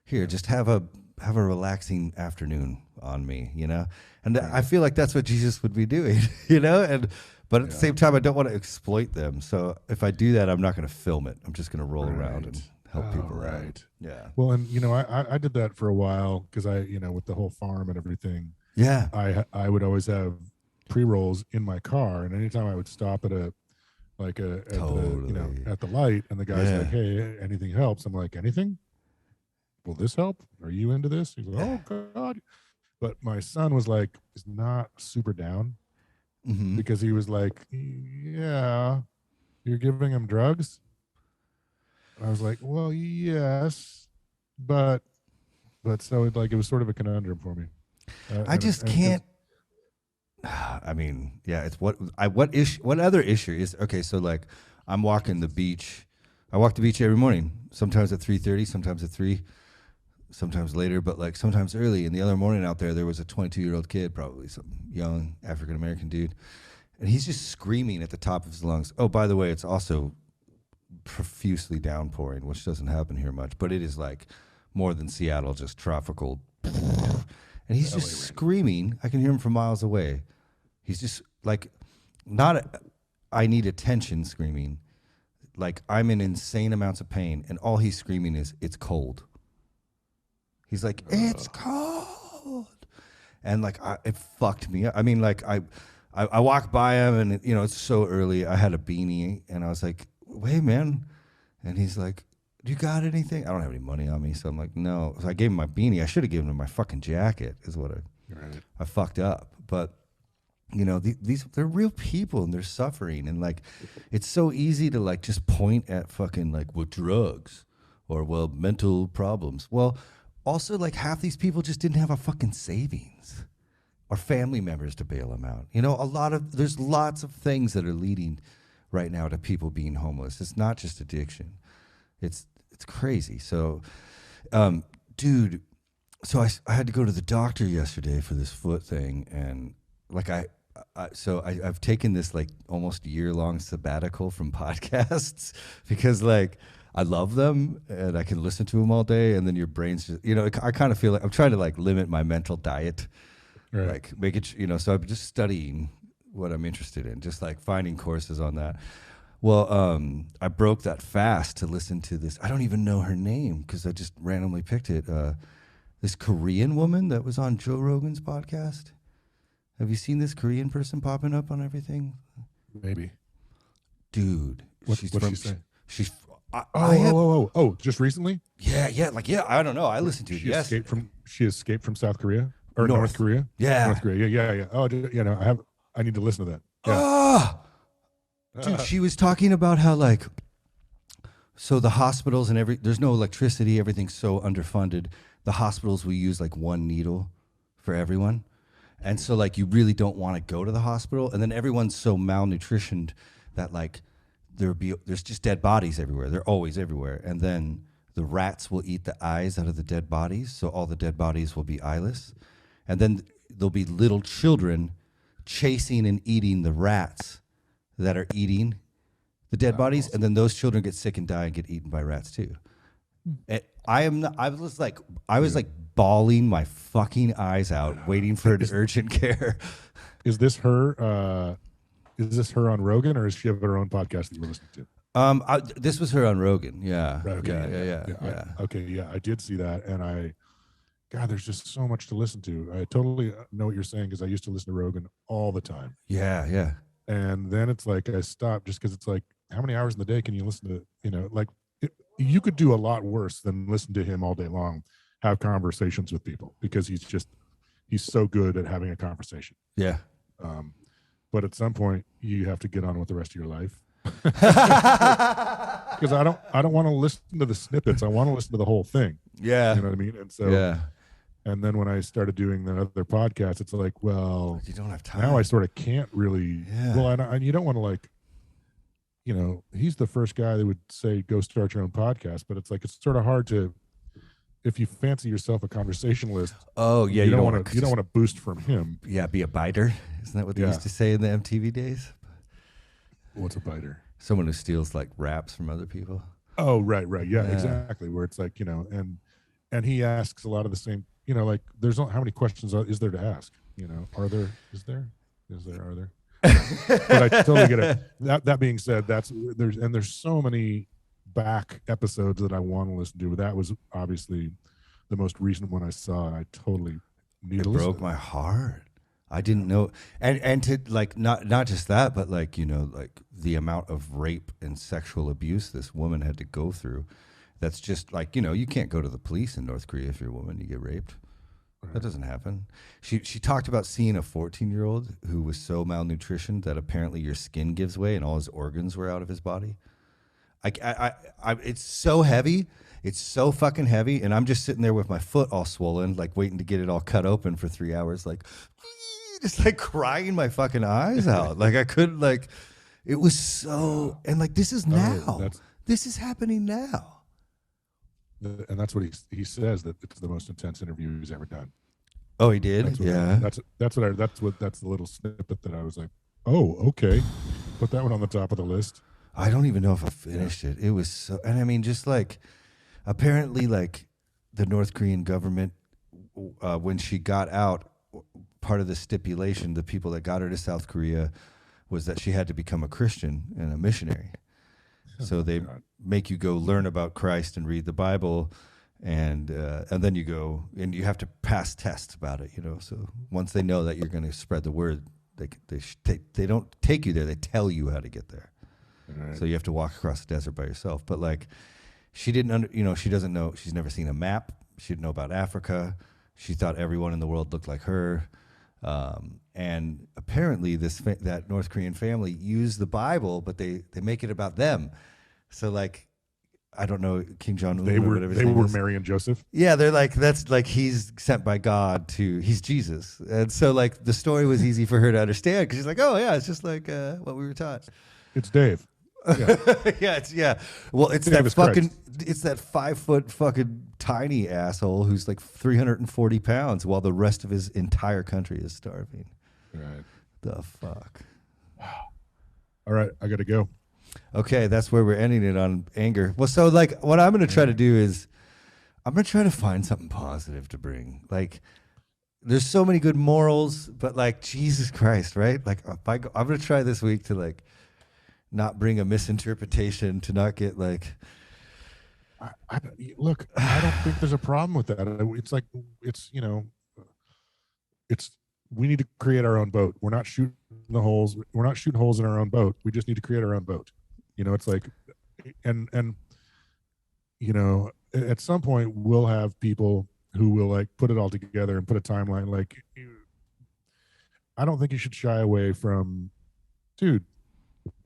here, just have a relaxing afternoon on me, you know? And I feel like that's what Jesus would be doing, you know? But at the same time, I don't want to exploit them. So if I do that, I'm not going to film it. I'm just going to roll around and help people out. Yeah. Well, and I did that for a while, because with the whole farm and everything. Yeah. I would always have pre-rolls in my car, and anytime I would stop at the light, and the guy's like, "Hey, anything helps?" I'm like, "Anything? Will this help? Are you into this?" He's like, "Oh God." But my son was like, is not super down, because he was like, "Yeah, you're giving him drugs?" I was like, "Well, yes, but so it was sort of a conundrum for me." I just can't. I mean, yeah, it's what other issue is, okay, so like I'm walking the beach. I walk the beach every morning, sometimes at 3:30, sometimes at 3, sometimes later, but like sometimes early. And the other morning out there was a 22-year-old kid, probably some young African-American dude. And he's just screaming at the top of his lungs. Oh, by the way, it's also profusely downpouring, which doesn't happen here much, but it is like more than Seattle, just tropical. And he's just screaming. I can hear him from miles away. He's just like, I need attention screaming. Like, I'm in insane amounts of pain, and all he's screaming is, "It's cold." He's like, "It's cold." And like, it fucked me up. I mean, like, I walked by him, and it's so early. I had a beanie, and I was like, "Hey, man." And he's like, "Do you got anything?" I don't have any money on me, so I'm like, "No." So I gave him my beanie. I should have given him my fucking jacket, is what I fucked up. But they're real people, and they're suffering, and like, it's so easy to like just point at fucking like, well, drugs or well, mental problems. Well, also like half these people just didn't have a fucking savings or family members to bail them out. There's lots of things that are leading right now to people being homeless. It's not just addiction. It's crazy. So, dude, so I had to go to the doctor yesterday for this foot thing, and like I've taken this like almost year-long sabbatical from podcasts because like I love them and I can listen to them all day, and then your brain's just, I kind of feel like I'm trying to like limit my mental diet, like make it, so I'm just studying what I'm interested in, just like finding courses on that. Well, I broke that fast to listen to this. I don't even know her name because I just randomly picked it. This Korean woman that was on Joe Rogan's podcast. Have you seen this Korean person popping up on everything? Maybe. Dude. What's she say? She's... Just recently? Yeah. I don't know. I listened to it. She escaped from South Korea? Or North Korea? Yeah. North Korea. Yeah. Oh, I need to listen to that. Yeah. Oh! Dude, she was talking about how like, so the hospitals and there's no electricity, everything's so underfunded. The hospitals will use like one needle for everyone. And so like you really don't want to go to the hospital, and then everyone's so malnutritioned that like there's just dead bodies everywhere. They're always everywhere. And then the rats will eat the eyes out of the dead bodies, so all the dead bodies will be eyeless. And then there'll be little children chasing and eating the rats that are eating the dead bodies, and then those children get sick and die and get eaten by rats too. And I was like bawling my fucking eyes out, waiting for an urgent care. Is this her? Is this her on Rogan, or does she have her own podcast that you were listening to? This was her on Rogan. Yeah. Right, okay, Yeah. I did see that, and God, there's just so much to listen to. I totally know what you're saying, because I used to listen to Rogan all the time. Yeah. And then it's like I stopped, just because it's like, how many hours in the day can you listen to? You could do a lot worse than listen to him all day long, have conversations with people, because he's so good at having a conversation. Yeah. But at some point, you have to get on with the rest of your life. Because I don't want to listen to the snippets. I want to listen to the whole thing. Yeah. You know what I mean? And so, Yeah. and then when I started doing the other podcast, it's like, well, You don't have time. now I sort of can't really. Yeah. Well, and you don't want to like, you know, he's the first guy that would say go start your own podcast, but it's like it's sort of hard to, if you fancy yourself a conversationalist. Oh yeah, you don't want to boost from him. Yeah, be a biter. Isn't that what they used to say in the MTV days? What's a biter? Someone who steals like raps from other people. Oh, right. Yeah, exactly. Where it's like, you know, and he asks a lot of the same, you know, like there's how many questions is there to ask? You know, are there? But I totally get it. That being said, there's so many back episodes that I want to listen to. But that was obviously the most recent one I saw, and I totally need to listen. It broke my heart. I didn't know, and to like not just that, but like, you know, like the amount of rape and sexual abuse this woman had to go through. That's just like, you know, you can't go to the police in North Korea if you're a woman, you get raped. That doesn't happen. She talked about seeing a 14-year-old who was so malnutritioned that apparently your skin gives way and all his organs were out of his body. It's so heavy. It's so fucking heavy. And I'm just sitting there with my foot all swollen, like waiting to get it all cut open for 3 hours, like just like crying my fucking eyes out. Like I couldn't, like, it was so, and like, this is now. This is happening now. And that's what he says, that it's the most intense interview he's ever done. Oh, he did? That's the little snippet that I was like, oh, okay. Put that one on the top of the list. I don't even know if I finished it. It was so, and I mean, just like, apparently, like, the North Korean government, when she got out, part of the stipulation, the people that got her to South Korea, was that she had to become a Christian and a missionary. So they make you go learn about Christ and read the Bible, and then you go and you have to pass tests about it, you know. So once they know that you're going to spread the word, they don't take you there. They tell you how to get there. Right. So you have to walk across the desert by yourself. But like, she didn't, she doesn't know. She's never seen a map. She didn't know about Africa. She thought everyone in the world looked like her. And apparently that North Korean family used the Bible, but they make it about them. So like, I don't know, King Jong-un. They were Mary and Joseph. Yeah, they're like, that's like, he's sent by God he's Jesus. And so like the story was easy for her to understand, because she's like, oh yeah, it's just like what we were taught. It's Dave. Yeah. Well, it's Dave that fucking Christ. It's that 5 foot fucking tiny asshole who's like 340 pounds while the rest of his entire country is starving. Right. The fuck. Wow. All right, I gotta go. Okay, that's where we're ending it on anger. Well, so like what I'm going to try to do is I'm going to try to find something positive to bring. Like there's so many good morals, but like Jesus Christ, right? Like I'm going to try this week to like not bring a misinterpretation, to not get like look, I don't think there's a problem with that. It's like we need to create our own boat. We're not shooting holes in our own boat. We just need to create our own boat. You know, it's like, and at some point we'll have people who will like put it all together and put a timeline. Like, I don't think you should shy away from, dude,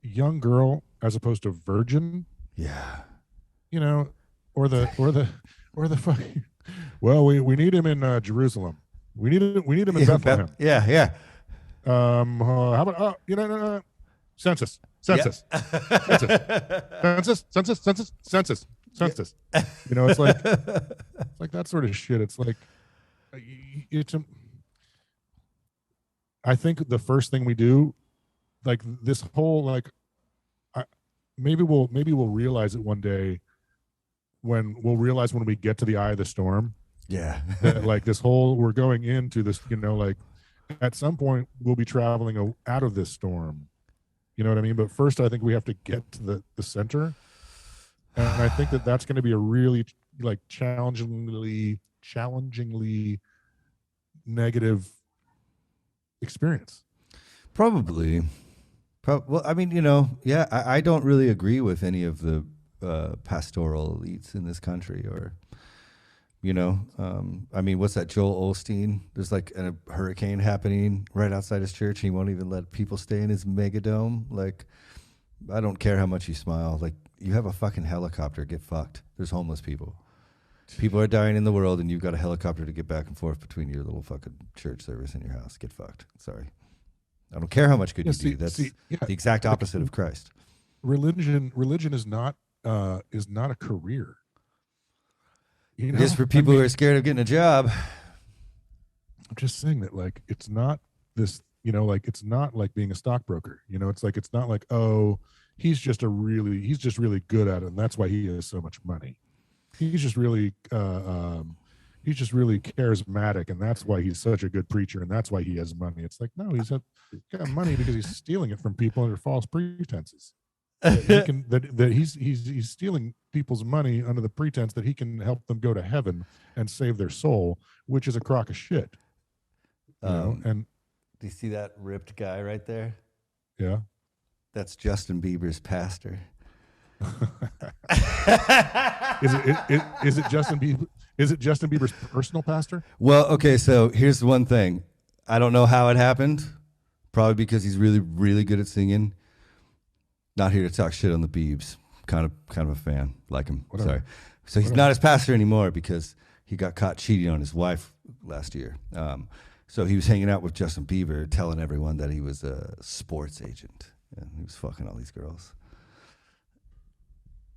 young girl as opposed to virgin. Yeah. You know, or the fucking, well, we need him in Jerusalem. We need him in Bethlehem. Yeah. How about census. Census. You know, it's like that sort of shit. It's like I think the first thing we do, like this whole like, maybe we'll realize it one day when we get to the eye of the storm. Yeah. That like this whole, we're going into this, like at some point we'll be traveling out of this storm. You know what I mean? But first, I think we have to get to the center. And I think that's going to be a really like challengingly negative experience. Probably. Well, I mean, I don't really agree with any of the pastoral elites in this country, or You know, I mean, what's that? Joel Osteen. There's like a hurricane happening right outside his church, and he won't even let people stay in his megadome. Like, I don't care how much you smile. Like, you have a fucking helicopter. Get fucked. There's homeless people. People are dying in the world, and you've got a helicopter to get back and forth between your little fucking church service and your house. Get fucked. Sorry. I don't care how much good you do. That's the exact opposite of Christ. Religion is not a career. You know? It is for people who are scared of getting a job. I'm just saying that, like, it's not this, you know, like, it's not like being a stockbroker. You know, it's like, it's not like, oh, he's just really good at it, and that's why he has so much money. He's just really charismatic, and that's why he's such a good preacher, and that's why he has money. It's like, no, he's got money because he's stealing it from people under false pretenses. that he's stealing people's money under the pretense that he can help them go to heaven and save their soul, which is a crock of shit. You know? And do you see that ripped guy right there? Yeah, that's Justin Bieber's pastor. Is it Justin Bieber? Is it Justin Bieber's personal pastor? Well, okay, so here's the one thing. I don't know how it happened. Probably because he's really, really good at singing. Not here to talk shit on the Biebs. Kind of a fan. Like him. Whatever. Sorry. So he's not his pastor anymore because he got caught cheating on his wife last year. So he was hanging out with Justin Bieber, telling everyone that he was a sports agent. And he was fucking all these girls.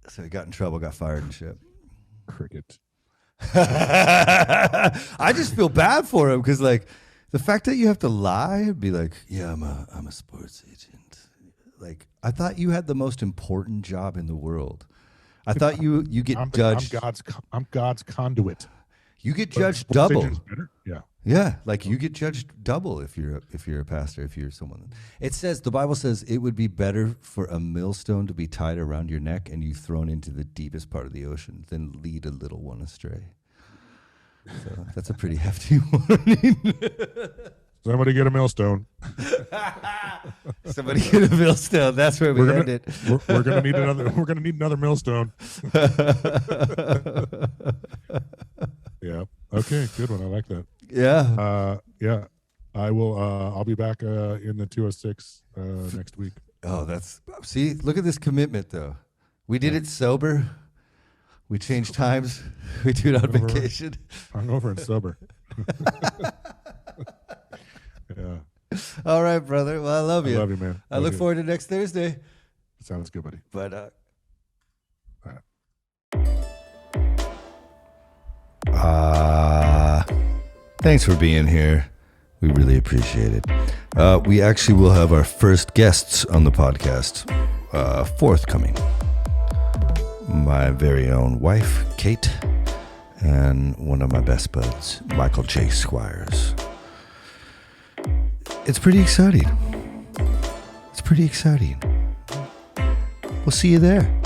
So he got in trouble, got fired and shit. Cricket. I just feel bad for him because, like, the fact that you have to lie and be like, yeah, I'm a sports agent. Like, I thought you had the most important job in the world. I thought you get judged. I'm God's conduit. You get judged double. Yeah. Yeah, like you get judged double if you're a pastor, if you're someone. It says, the Bible says, it would be better for a millstone to be tied around your neck and you thrown into the deepest part of the ocean than lead a little one astray. So that's a pretty hefty warning. Somebody get a millstone. Somebody get a millstone. That's where we end it. We're gonna need another. We're gonna need another millstone. Yeah. Okay. Good one. I like that. Yeah. Yeah. I will. I'll be back in the 206 next week. Oh, see. Look at this commitment, though. We did it sober. We changed times. We do it on vacation. Hungover and sober. Yeah. All right, brother. Well, I love you. I love you, man. I look forward to next Thursday. Sounds good, buddy. But thanks for being here. We really appreciate it. We actually will have our first guests on the podcast forthcoming. My very own wife, Kate, and one of my best buds, Michael J. Squires. It's pretty exciting. We'll see you there.